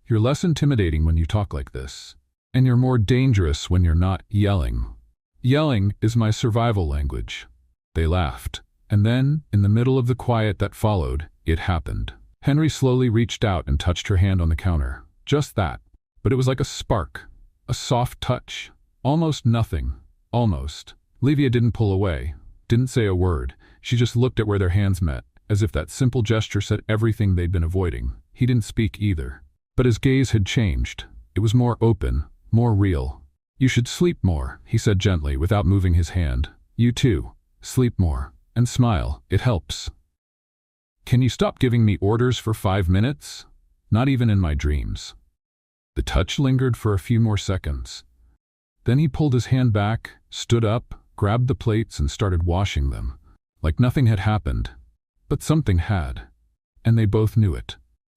You're less intimidating when you talk like this. And you're more dangerous when you're not yelling. Yelling is my survival language. They laughed. And then, in the middle of the quiet that followed, it happened. Henry slowly reached out and touched her hand on the counter. Just that. But it was like a spark. A soft touch. Almost nothing. Almost. Livia didn't pull away. Didn't say a word. She just looked at where their hands met, as if that simple gesture said everything they'd been avoiding. He didn't speak either. But his gaze had changed. It was more open, more real. You should sleep more, he said gently without moving his hand. You too. Sleep more. And smile. It helps. Can you stop giving me orders for 5 minutes? Not even in my dreams. The touch lingered for a few more seconds. Then he pulled his hand back, stood up, grabbed the plates and started washing them. Like nothing had happened. But something had. And they both knew it.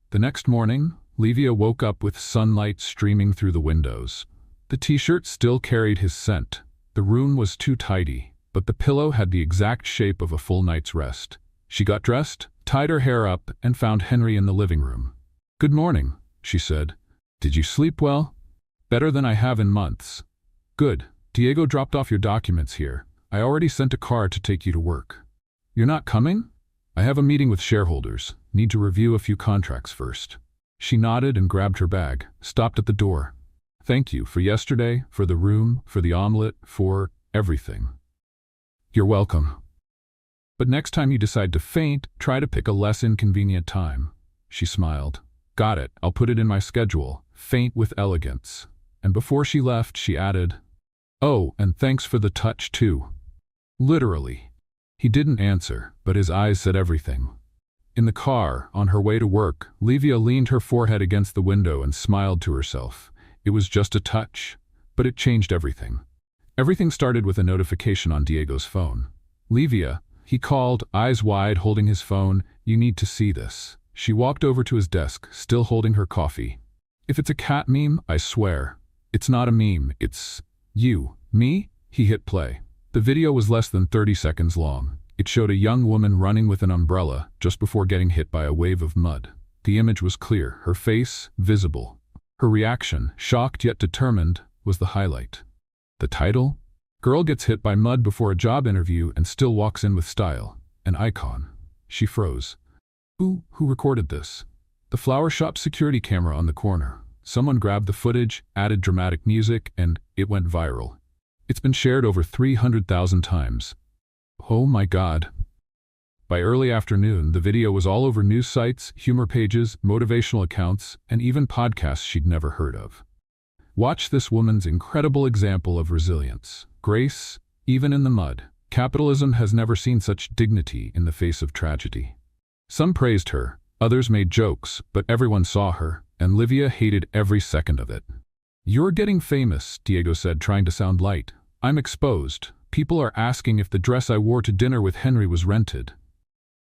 The next morning, Livia woke up with sunlight streaming through the windows. The t-shirt still carried his scent. The room was too tidy, but the pillow had the exact shape of a full night's rest. She got dressed, tied her hair up, and found Henry in the living room. Good morning, she said. Did you sleep well? Better than I have in months. Good. Diego dropped off your documents here. I already sent a car to take you to work. You're not coming? I have a meeting with shareholders. Need to review a few contracts first. She nodded and grabbed her bag, stopped at the door. Thank you for yesterday, for the room, for the omelet, for everything. You're welcome. But next time you decide to faint, try to pick a less inconvenient time. She smiled. Got it, I'll put it in my schedule. Faint with elegance. And before she left, she added, oh, and thanks for the touch too. Literally. He didn't answer, but his eyes said everything. In the car, on her way to work, Livia leaned her forehead against the window and smiled to herself. It was just a touch, but it changed everything. Everything started with a notification on Diego's phone. Livia, he called, eyes wide, holding his phone. You need to see this. She walked over to his desk, still holding her coffee. If it's a cat meme, I swear. It's not a meme, it's you. Me? He hit play. The video was less than 30 seconds long. It showed a young woman running with an umbrella just before getting hit by a wave of mud. The image was clear, her face visible. Her reaction, shocked yet determined, was the highlight. The title? Girl gets hit by mud before a job interview and still walks in with style. An icon. She froze. Who recorded this? The flower shop security camera on the corner. Someone grabbed the footage, added dramatic music, and it went viral. It's been shared over 300,000 times. Oh my God. By early afternoon, the video was all over news sites, humor pages, motivational accounts, and even podcasts she'd never heard of. Watch this woman's incredible example of resilience, grace, even in the mud. Capitalism has never seen such dignity in the face of tragedy. Some praised her, others made jokes, but everyone saw her, and Livia hated every second of it. You're getting famous, Diego said, trying to sound light. I'm exposed. People are asking if the dress I wore to dinner with Henry was rented.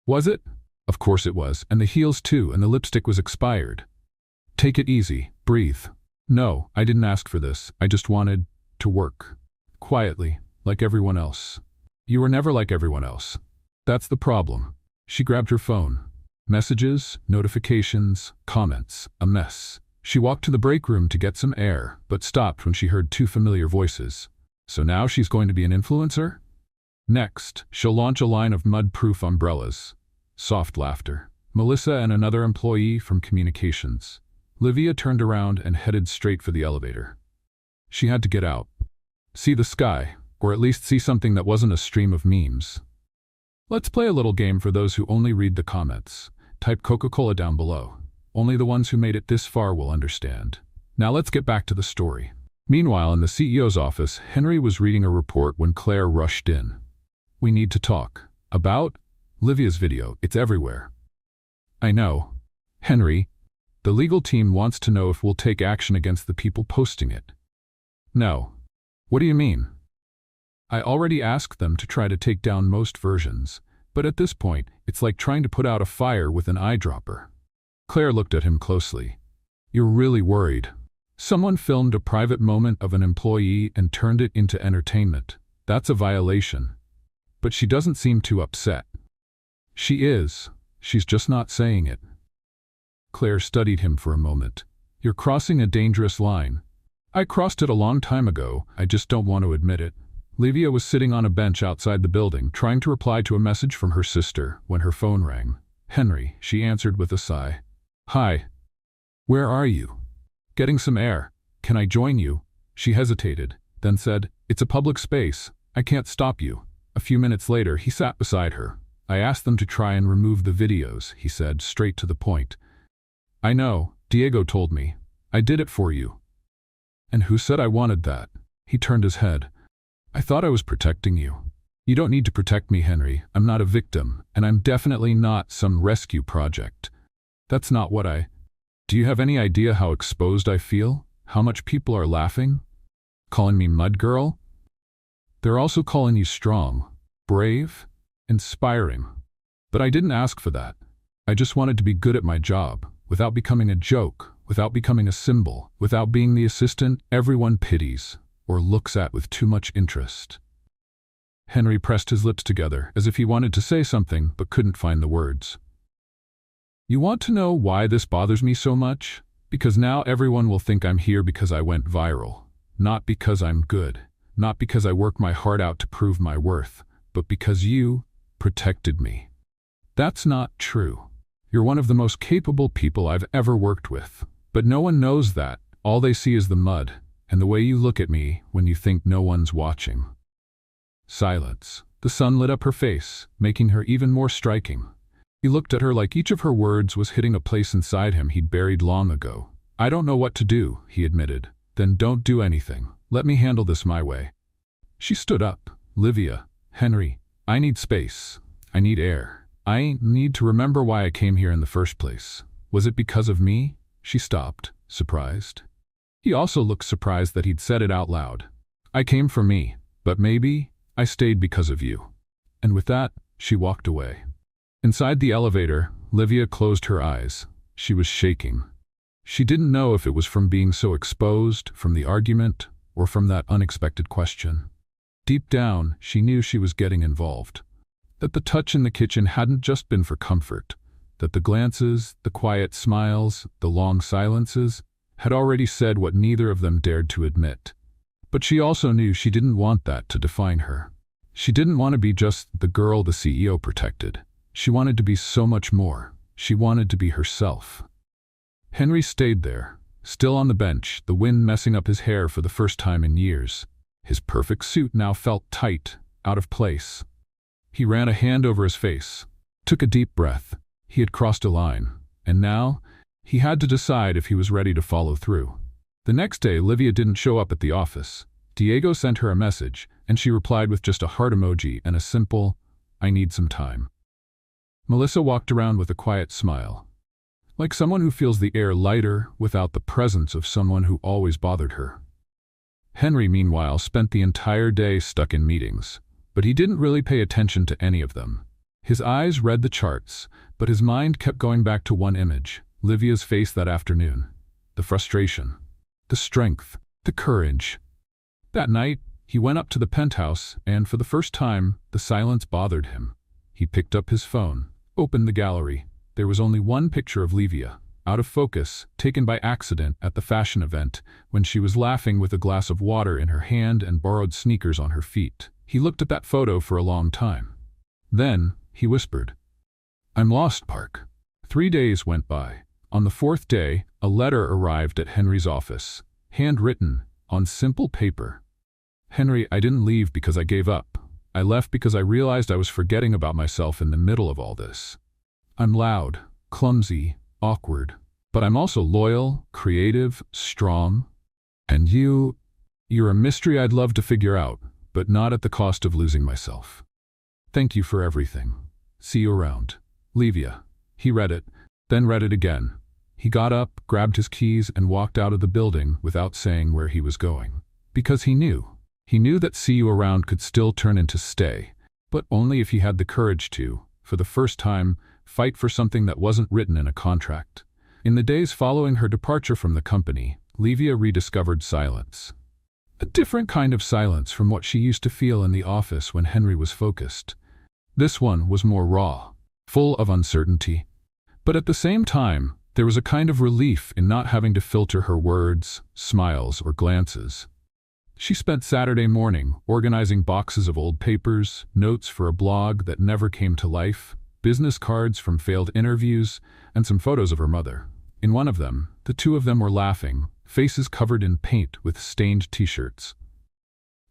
Was it? Of course it was, and the heels too, and the lipstick was expired. Take it easy, breathe. No, I didn't ask for this, I just wanted to work. Quietly, like everyone else. You were never like everyone else. That's the problem. She grabbed her phone. Messages, notifications, comments, a mess. She walked to the break room to get some air, but stopped when she heard 2 familiar voices. So now she's going to be an influencer? Next, she'll launch a line of mud-proof umbrellas. Soft laughter. Melissa and another employee from communications. Livia turned around and headed straight for the elevator. She had to get out. See the sky, or at least see something that wasn't a stream of memes. Let's play a little game for those who only read the comments. Type Coca-Cola down below. Only the ones who made it this far will understand. Now let's get back to the story. Meanwhile, in the CEO's office, Henry was reading a report when Claire rushed in. "We need to talk." "About?" "Livia's video. It's everywhere." "I know. Henry, the legal team wants to know if we'll take action against the people posting it." "No." "What do you mean?" "I already asked them to try to take down most versions, but at this point, it's like trying to put out a fire with an eyedropper." Claire looked at him closely. "You're really worried. Someone filmed a private moment of an employee and turned it into entertainment. That's a violation." But she doesn't seem too upset. "She is. She's just not saying it." Claire studied him for a moment. "You're crossing a dangerous line." "I crossed it a long time ago. I just don't want to admit it." Livia was sitting on a bench outside the building, trying to reply to a message from her sister when her phone rang. "Henry," she answered with a sigh. "Hi. Where are you?" "Getting some air. Can I join you?" She hesitated, then said, "It's a public space. I can't stop you." A few minutes later, he sat beside her. "I asked them to try and remove the videos," he said, straight to the point. "I know. Diego told me. I did it for you." "And who said I wanted that?" He turned his head. "I thought I was protecting you." "You don't need to protect me, Henry. I'm not a victim, and I'm definitely not some rescue project. That's not what I... Do you have any idea how exposed I feel? How much people are laughing? Calling me mud girl? They're also calling you strong, brave, inspiring. But I didn't ask for that. I just wanted to be good at my job, without becoming a joke, without becoming a symbol, without being the assistant everyone pities or looks at with too much interest." Henry pressed his lips together, as if he wanted to say something but couldn't find the words. "You want to know why this bothers me so much? Because now everyone will think I'm here because I went viral. Not because I'm good. Not because I work my heart out to prove my worth, but because you protected me. That's not true. You're one of the most capable people I've ever worked with. But no one knows that. All they see is the mud, and the way you look at me when you think no one's watching." Silence. The sun lit up her face, making her even more striking. He looked at her like each of her words was hitting a place inside him he'd buried long ago. "I don't know what to do," he admitted. "Then don't do anything. Let me handle this my way." She stood up. "Livia, Henry, I need space. I need air. I need to remember why I came here in the first place. Was it because of me?" She stopped, surprised. He also looked surprised that he'd said it out loud. "I came for me, but maybe I stayed because of you." And with that, she walked away. Inside the elevator, Livia closed her eyes. She was shaking. She didn't know if it was from being so exposed, from the argument, or from that unexpected question. Deep down, she knew she was getting involved. That the touch in the kitchen hadn't just been for comfort. That the glances, the quiet smiles, the long silences, had already said what neither of them dared to admit. But she also knew she didn't want that to define her. She didn't want to be just the girl the CEO protected. She wanted to be so much more. She wanted to be herself. Henry stayed there, still on the bench, the wind messing up his hair for the first time in years. His perfect suit now felt tight, out of place. He ran a hand over his face, took a deep breath. He had crossed a line, and now he had to decide if he was ready to follow through. The next day, Livia didn't show up at the office. Diego sent her a message, and she replied with just a heart emoji and a simple, "I need some time." Melissa walked around with a quiet smile, like someone who feels the air lighter without the presence of someone who always bothered her. Henry, meanwhile, spent the entire day stuck in meetings, but he didn't really pay attention to any of them. His eyes read the charts, but his mind kept going back to one image, Livia's face that afternoon. The frustration, the strength, the courage. That night, he went up to the penthouse, and for the first time, the silence bothered him. He picked up his phone, opened the gallery. There was only one picture of Livia, out of focus, taken by accident at the fashion event, when she was laughing with a glass of water in her hand and borrowed sneakers on her feet. He looked at that photo for a long time. Then, he whispered, "I'm lost, Park." 3 days went by. On the 4th day, a letter arrived at Henry's office, handwritten, on simple paper. "Henry, I didn't leave because I gave up. I left because I realized I was forgetting about myself in the middle of all this. I'm loud, clumsy, awkward, but I'm also loyal, creative, strong. And you, You're a mystery I'd love to figure out, but not at the cost of losing myself. Thank you for everything. See you around. Livia. He read it, then read it again. He got up, grabbed his keys, and walked out of the building without saying where he was going. Because he knew. He knew that see you around could still turn into stay, but only if he had the courage to, for the first time, fight for something that wasn't written in a contract. In the days following her departure from the company, Livia rediscovered silence. A different kind of silence from what she used to feel in the office when Henry was focused. This one was more raw, full of uncertainty. But at the same time, there was a kind of relief in not having to filter her words, smiles, or glances. She spent Saturday morning organizing boxes of old papers, notes for a blog that never came to life, business cards from failed interviews, and some photos of her mother. In one of them, the two of them were laughing, faces covered in paint with stained t-shirts.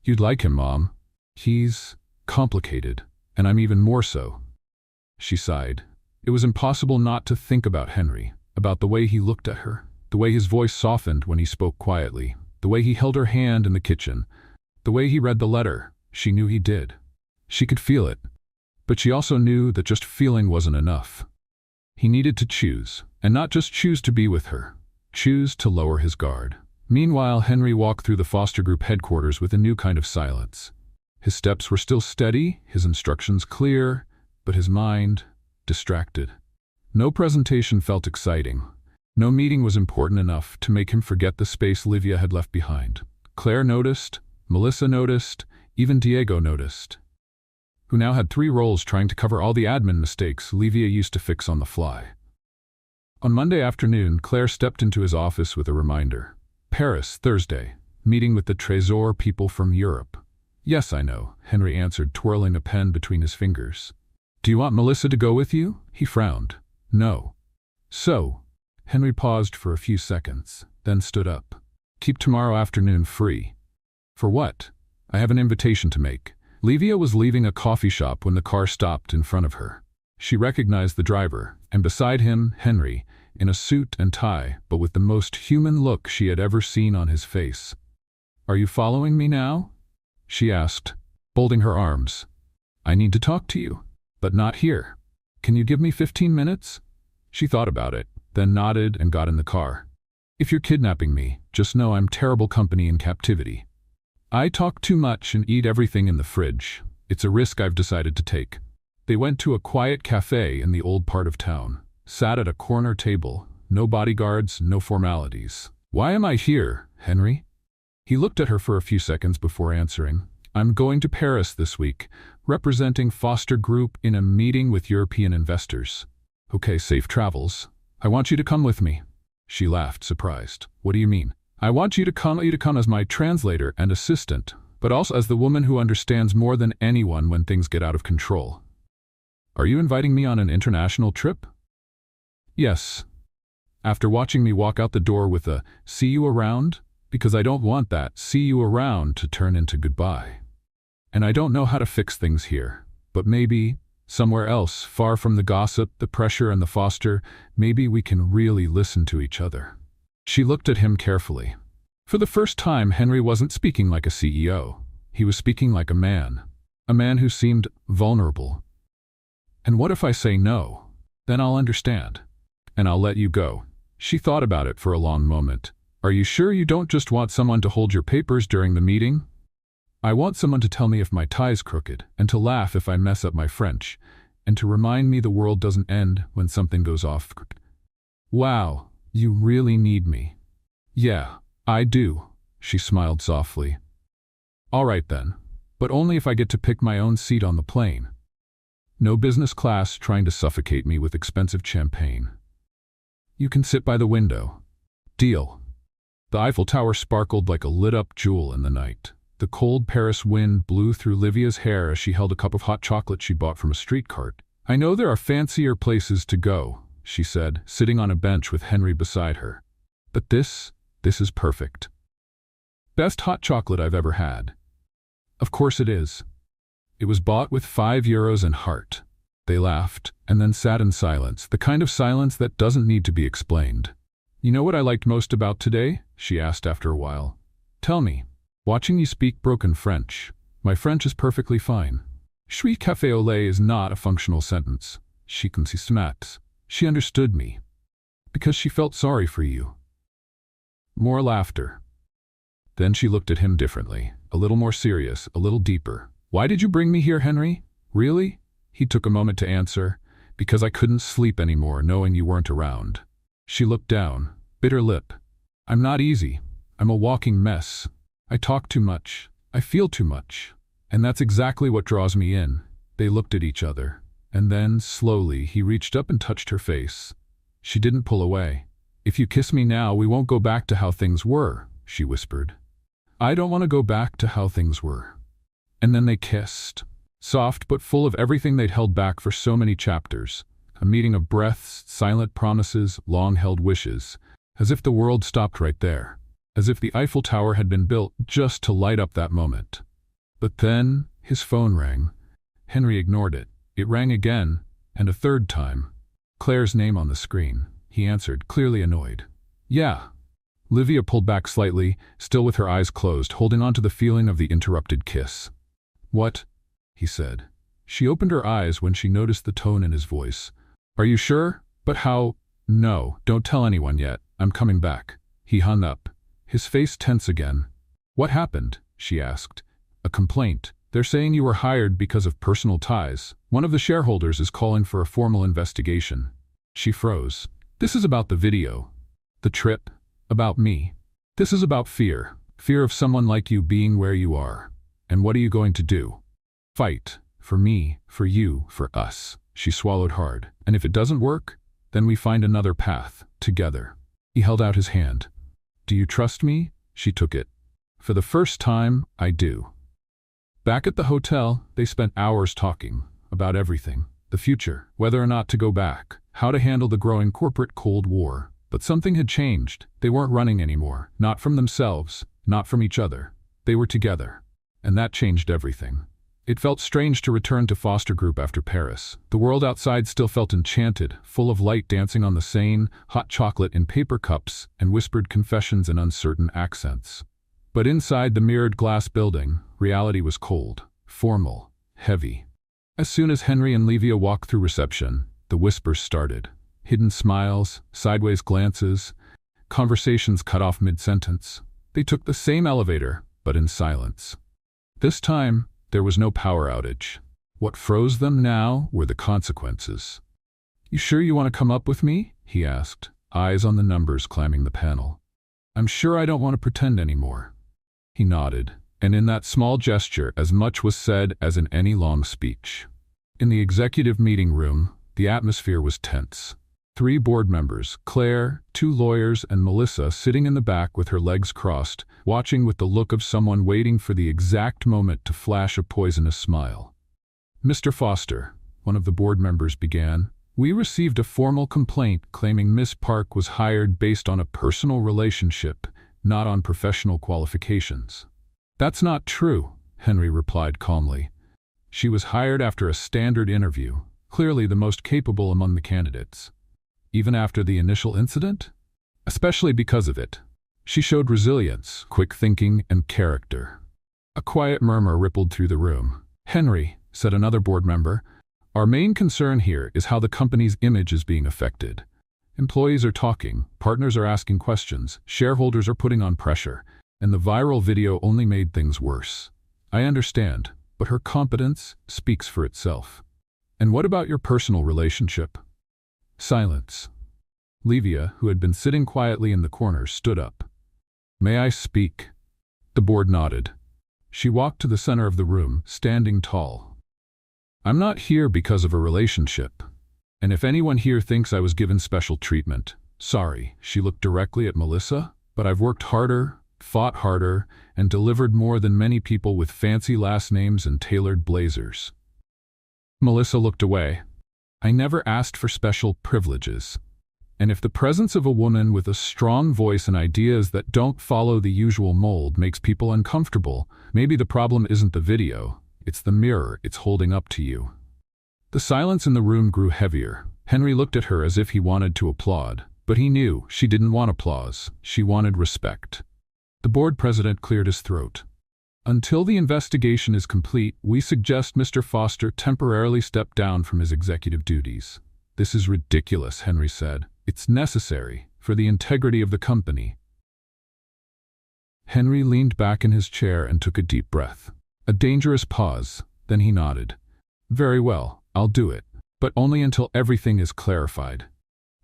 You'd like him, Mom. He's complicated, and I'm even more so. She sighed. It was impossible not to think about Henry, about the way he looked at her, the way his voice softened when he spoke quietly, the way he held her hand in the kitchen, the way he read the letter. She knew he did. She could feel it. But she also knew that just feeling wasn't enough. He needed to choose, and not just choose to be with her. Choose to lower his guard. Meanwhile, Henry walked through the foster group headquarters with a new kind of silence. His steps were still steady, his instructions clear, but his mind distracted. No presentation felt exciting. No meeting was important enough to make him forget the space Livia had left behind. Claire noticed, Melissa noticed, even Diego noticed, who now had 3 roles trying to cover all the admin mistakes Livia used to fix on the fly. On Monday afternoon, Claire stepped into his office with a reminder. Paris, Thursday. Meeting with the Trésor people from Europe. Yes, I know, Henry answered, twirling a pen between his fingers. Do you want Melissa to go with you? He frowned. No. So, Henry paused for a few seconds, then stood up. Keep tomorrow afternoon free. For what? I have an invitation to make. Livia was leaving a coffee shop when the car stopped in front of her. She recognized the driver, and beside him, Henry, in a suit and tie, but with the most human look she had ever seen on his face. Are you following me now? She asked, folding her arms. I need to talk to you, but not here. Can you give me 15 minutes? She thought about it, then nodded and got in the car. If you're kidnapping me, just know I'm terrible company in captivity. I talk too much and eat everything in the fridge. It's a risk I've decided to take. They went to a quiet cafe in the old part of town, sat at a corner table, no bodyguards, no formalities. Why am I here, Henry? He looked at her for a few seconds before answering. I'm going to Paris this week, representing Foster Group in a meeting with European investors. Okay, safe travels. I want you to come with me. She laughed, surprised. What do you mean? I want you to come as my translator and assistant, but also as the woman who understands more than anyone when things get out of control. Are you inviting me on an international trip? Yes. After watching me walk out the door with a "see you around," because I don't want that "see you around" to turn into goodbye. And I don't know how to fix things here, but maybe, somewhere else, far from the gossip, the pressure, and the foster, maybe we can really listen to each other. She looked at him carefully. For the first time, Henry wasn't speaking like a CEO. He was speaking like a man who seemed vulnerable. And what if I say no? Then I'll understand. And I'll let you go. She thought about it for a long moment. Are you sure you don't just want someone to hold your papers during the meeting? I want someone to tell me if my tie's crooked, and to laugh if I mess up my French, and to remind me the world doesn't end when something goes off. Wow, you really need me. Yeah, I do, she smiled softly. All right then, but only if I get to pick my own seat on the plane. No business class trying to suffocate me with expensive champagne. You can sit by the window. Deal. The Eiffel Tower sparkled like a lit-up jewel in the night. The cold Paris wind blew through Livia's hair as she held a cup of hot chocolate she bought from a street cart. I know there are fancier places to go, she said, sitting on a bench with Henry beside her. But this is perfect. Best hot chocolate I've ever had. Of course it is. It was bought with €5 and heart. They laughed, and then sat in silence, the kind of silence that doesn't need to be explained. You know what I liked most about today? She asked after a while. Tell me. Watching you speak broken French. My French is perfectly fine. Je suis café au lait is not a functional sentence. She consistent. She understood me. Because she felt sorry for you. More laughter. Then she looked at him differently, a little more serious, a little deeper. Why did you bring me here, Henry? Really? He took a moment to answer. Because I couldn't sleep anymore knowing you weren't around. She looked down, bit her lip. I'm not easy. I'm a walking mess. I talk too much. I feel too much. And that's exactly what draws me in. They looked at each other. And then, slowly, he reached up and touched her face. She didn't pull away. If you kiss me now, we won't go back to how things were, she whispered. I don't want to go back to how things were. And then they kissed. Soft but full of everything they'd held back for so many chapters. A meeting of breaths, silent promises, long-held wishes. As if the world stopped right there. As if the Eiffel Tower had been built just to light up that moment. But then, his phone rang. Henry ignored it. It rang again, and a third time. Claire's name on the screen. He answered, clearly annoyed. Yeah. Livia pulled back slightly, still with her eyes closed, holding on to the feeling of the interrupted kiss. What? He said. She opened her eyes when she noticed the tone in his voice. Are you sure? But how? No, don't tell anyone yet. I'm coming back. He hung up, his face tense again. What happened? She asked. A complaint. They're saying you were hired because of personal ties. One of the shareholders is calling for a formal investigation. She froze. This is about the video. The trip. About me. This is about fear. Fear of someone like you being where you are. And what are you going to do? Fight. For me, for you, for us. She swallowed hard. And if it doesn't work, then we find another path, together. He held out his hand. Do you trust me? She took it. For the first time, I do. Back at the hotel, they spent hours talking about everything. The future, whether or not to go back, how to handle the growing corporate Cold War. But something had changed. They weren't running anymore. Not from themselves, not from each other. They were together. And that changed everything. It felt strange to return to Foster Group after Paris. The world outside still felt enchanted, full of light dancing on the Seine, hot chocolate in paper cups, and whispered confessions in uncertain accents. But inside the mirrored glass building, reality was cold, formal, heavy. As soon as Henry and Livia walked through reception, the whispers started. Hidden smiles, sideways glances, conversations cut off mid-sentence. They took the same elevator, but in silence. This time, there was no power outage. What froze them now were the consequences. You sure you want to come up with me? He asked, eyes on the numbers climbing the panel. I'm sure I don't want to pretend anymore. He nodded, and in that small gesture as much was said as in any long speech. In the executive meeting room, the atmosphere was tense. 3 board members, Claire, 2 lawyers, and Melissa sitting in the back with her legs crossed, watching with the look of someone waiting for the exact moment to flash a poisonous smile. Mr. Foster, one of the board members began, we received a formal complaint claiming Miss Park was hired based on a personal relationship, not on professional qualifications. That's not true, Henry replied calmly. She was hired after a standard interview, clearly the most capable among the candidates. Even after the initial incident? Especially because of it. She showed resilience, quick thinking, and character. A quiet murmur rippled through the room. Henry, said another board member, our main concern here is how the company's image is being affected. Employees are talking, partners are asking questions, shareholders are putting on pressure, and the viral video only made things worse. I understand, but her competence speaks for itself. And what about your personal relationship? Silence. Livia, who had been sitting quietly in the corner, stood up. May I speak? The board nodded. She walked to the center of the room, standing tall. I'm not here because of a relationship. And if anyone here thinks I was given special treatment, sorry. She looked directly at Melissa, but I've worked harder, fought harder, and delivered more than many people with fancy last names and tailored blazers. Melissa looked away. I never asked for special privileges. And if the presence of a woman with a strong voice and ideas that don't follow the usual mold makes people uncomfortable, maybe the problem isn't the video, it's the mirror it's holding up to you. The silence in the room grew heavier. Henry looked at her as if he wanted to applaud, but he knew she didn't want applause, she wanted respect. The board president cleared his throat. Until the investigation is complete, we suggest Mr. Foster temporarily step down from his executive duties. This is ridiculous, Henry said. It's necessary for the integrity of the company. Henry leaned back in his chair and took a deep breath. A dangerous pause, then he nodded. Very well, I'll do it, but only until everything is clarified.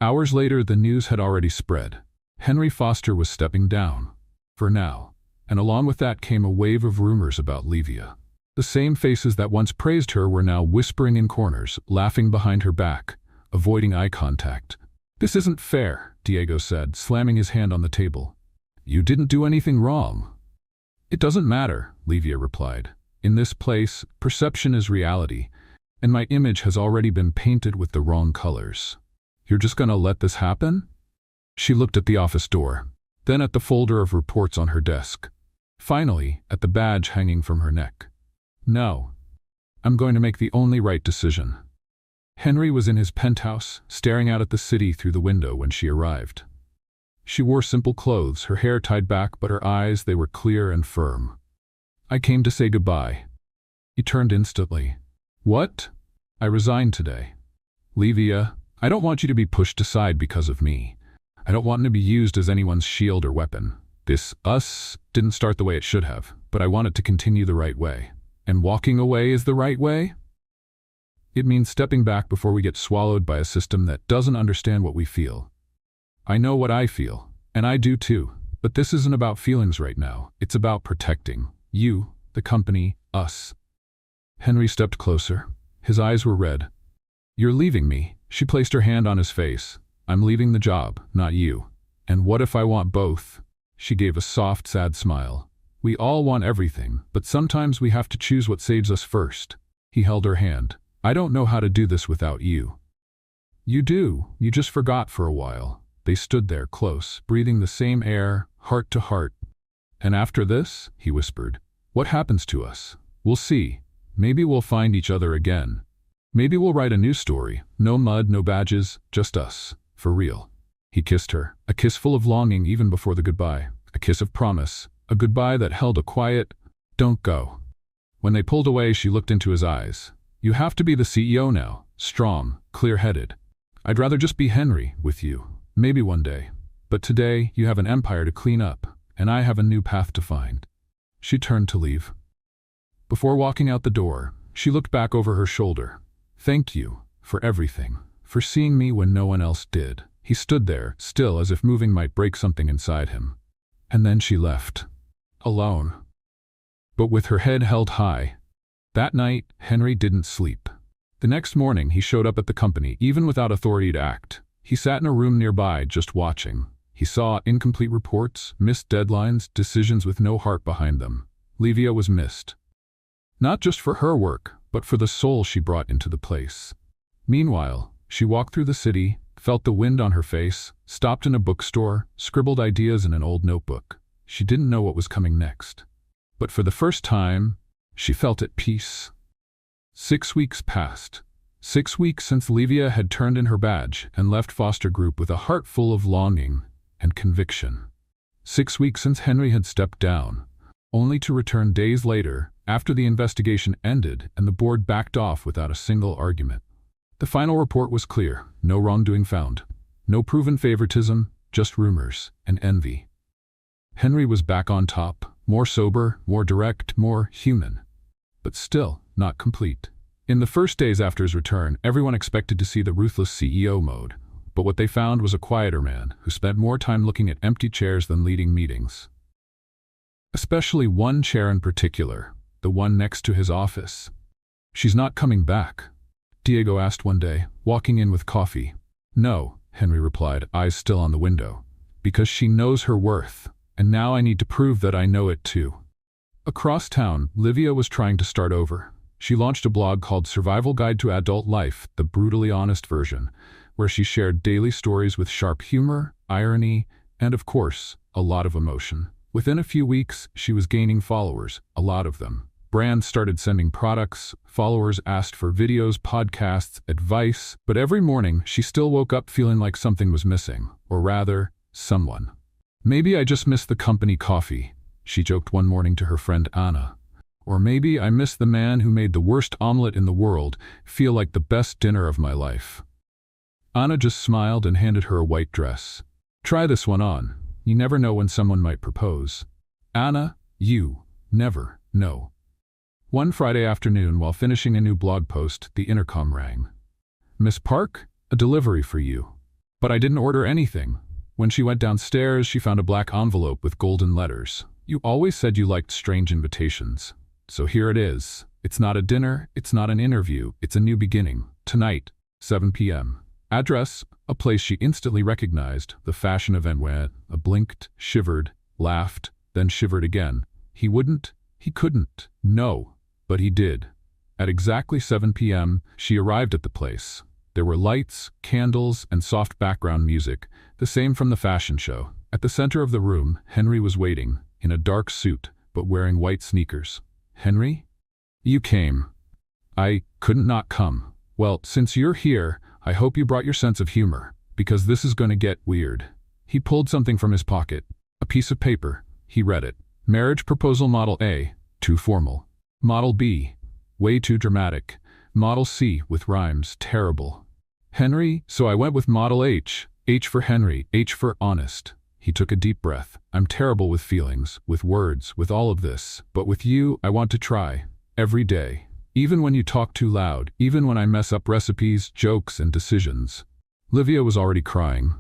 Hours later, the news had already spread. Henry Foster was stepping down. For now. And along with that came a wave of rumors about Livia. The same faces that once praised her were now whispering in corners, laughing behind her back, avoiding eye contact. This isn't fair, Diego said, slamming his hand on the table. You didn't do anything wrong. It doesn't matter, Livia replied. In this place, perception is reality, and my image has already been painted with the wrong colors. You're just gonna let this happen? She looked at the office door, then at the folder of reports on her desk. Finally, at the badge hanging from her neck. No. I'm going to make the only right decision. Henry was in his penthouse, staring out at the city through the window when she arrived. She wore simple clothes, her hair tied back, but her eyes, they were clear and firm. I came to say goodbye. He turned instantly. What? I resigned today. Livia, I don't want you to be pushed aside because of me. I don't want to be used as anyone's shield or weapon. This us didn't start the way it should have, but I want it to continue the right way. And walking away is the right way? It means stepping back before we get swallowed by a system that doesn't understand what we feel. I know what I feel, and I do too, but this isn't about feelings right now. It's about protecting you, the company, us. Henry stepped closer. His eyes were red. You're leaving me. She placed her hand on his face. I'm leaving the job, not you. And what if I want both? She gave a soft, sad smile. We all want everything, but sometimes we have to choose what saves us first. He held her hand. I don't know how to do this without you. You do. You just forgot for a while. They stood there, close, breathing the same air, heart to heart. And after this, he whispered, what happens to us? We'll see. Maybe we'll find each other again. Maybe we'll write a new story. No mud, no badges, just us. For real. He kissed her, a kiss full of longing even before the goodbye, a kiss of promise, a goodbye that held a quiet, don't go. When they pulled away, she looked into his eyes. You have to be the CEO now, strong, clear-headed. I'd rather just be Henry with you, maybe one day. But today, you have an empire to clean up, and I have a new path to find. She turned to leave. Before walking out the door, she looked back over her shoulder. Thank you for everything, for seeing me when no one else did. He stood there, still as if moving might break something inside him. And then she left. Alone. But with her head held high. That night, Henry didn't sleep. The next morning, he showed up at the company, even without authority to act. He sat in a room nearby, just watching. He saw incomplete reports, missed deadlines, decisions with no heart behind them. Livia was missed. Not just for her work, but for the soul she brought into the place. Meanwhile, she walked through the city, felt the wind on her face, stopped in a bookstore, scribbled ideas in an old notebook. She didn't know what was coming next. But for the first time, she felt at peace. 6 weeks passed. 6 weeks since Livia had turned in her badge and left Foster Group with a heart full of longing and conviction. 6 weeks since Henry had stepped down, only to return days later after the investigation ended and the board backed off without a single argument. The final report was clear, no wrongdoing found, no proven favoritism, just rumors and envy. Henry was back on top, more sober, more direct, more human. But still, not complete. In the first days after his return, everyone expected to see the ruthless CEO mode, but what they found was a quieter man who spent more time looking at empty chairs than leading meetings. Especially one chair in particular, the one next to his office. She's not coming back, Diego asked one day, walking in with coffee. No, Henry replied, eyes still on the window. Because she knows her worth, and now I need to prove that I know it too. Across town, Livia was trying to start over. She launched a blog called Survival Guide to Adult Life, the brutally honest version, where she shared daily stories with sharp humor, irony, and of course, a lot of emotion. Within a few weeks, she was gaining followers, a lot of them. Brands started sending products, followers asked for videos, podcasts, advice, but every morning she still woke up feeling like something was missing, or rather, someone. Maybe I just missed the company coffee, she joked one morning to her friend Anna. Or maybe I miss the man who made the worst omelet in the world feel like the best dinner of my life. Anna just smiled and handed her a white dress. Try this one on. You never know when someone might propose. Anna, you never know. One Friday afternoon, while finishing a new blog post, the intercom rang. Miss Park, a delivery for you. But I didn't order anything. When she went downstairs, she found a black envelope with golden letters. You always said you liked strange invitations. So here it is. It's not a dinner, it's not an interview, it's a new beginning. Tonight, 7 p.m. Address, a place she instantly recognized, the fashion event where a blinked, shivered, laughed, then shivered again. He wouldn't, he couldn't, no, but he did. At exactly 7 p.m., she arrived at the place. There were lights, candles, and soft background music, the same from the fashion show. At the center of the room, Henry was waiting, in a dark suit, but wearing white sneakers. Henry? You came. I couldn't not come. Well, since you're here, I hope you brought your sense of humor, because this is going to get weird. He pulled something from his pocket. A piece of paper. He read it. Marriage proposal Model A, too formal. Model B, way too dramatic. Model C, with rhymes, terrible. Henry, so I went with Model H. H for Henry, H for honest. He took a deep breath. I'm terrible with feelings, with words, with all of this. But with you, I want to try. Every day. Even when you talk too loud, even when I mess up recipes, jokes, and decisions. Livia was already crying.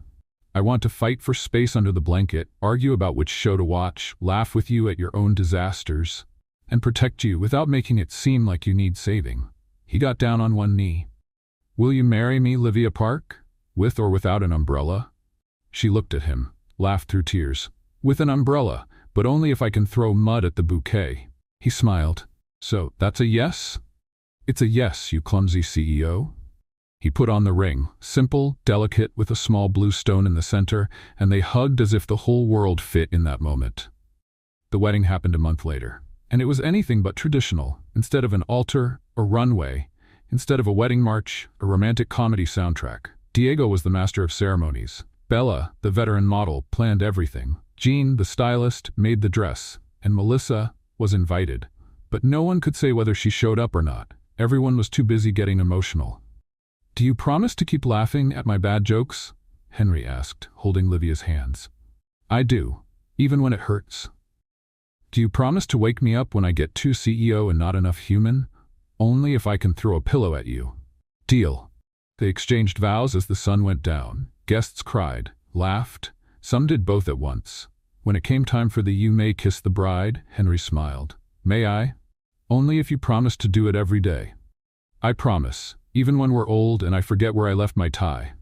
I want to fight for space under the blanket, argue about which show to watch, laugh with you at your own disasters, and protect you without making it seem like you need saving. He got down on one knee. Will you marry me, Livia Park? With or without an umbrella? She looked at him, laughed through tears. With an umbrella, but only if I can throw mud at the bouquet. He smiled. So, that's a yes? It's a yes, you clumsy CEO. He put on the ring, simple, delicate, with a small blue stone in the center, and they hugged as if the whole world fit in that moment. The wedding happened a month later, and it was anything but traditional. Instead of an altar, a runway. Instead of a wedding march, a romantic comedy soundtrack. Diego was the master of ceremonies. Bella, the veteran model, planned everything. Jean, the stylist, made the dress. And Melissa was invited. But no one could say whether she showed up or not. Everyone was too busy getting emotional. Do you promise to keep laughing at my bad jokes? Henry asked, holding Livia's hands. I do, even when it hurts. Do you promise to wake me up when I get too CEO and not enough human? Only if I can throw a pillow at you. Deal. They exchanged vows as the sun went down. Guests cried, laughed. Some did both at once. When it came time for the "You may kiss the bride," Henry smiled. May I? Only if you promise to do it every day. I promise, even when we're old and I forget where I left my tie.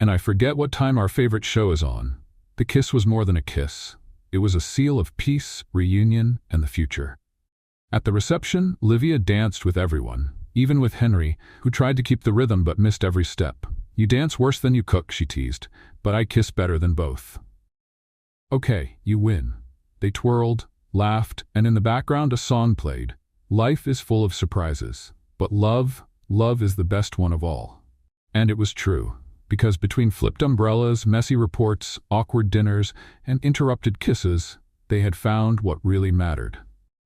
And I forget what time our favorite show is on. The kiss was more than a kiss. It was a seal of peace, reunion, and the future. At the reception, Livia danced with everyone, even with Henry, who tried to keep the rhythm but missed every step. You dance worse than you cook, she teased, but I kiss better than both. Okay, you win. They twirled, laughed, and in the background a song played. Life is full of surprises, but love is the best one of all. And it was true, because between flipped umbrellas, messy reports, awkward dinners, and interrupted kisses, they had found what really mattered.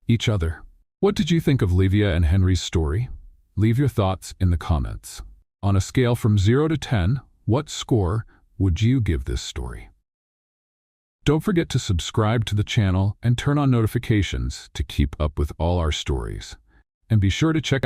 Each other. What did you think of Livia and Henry's story? Leave your thoughts in the comments. On a scale from 0 to 10, what score would you give this story? Don't forget to subscribe to the channel and turn on notifications to keep up with all our stories. And be sure to check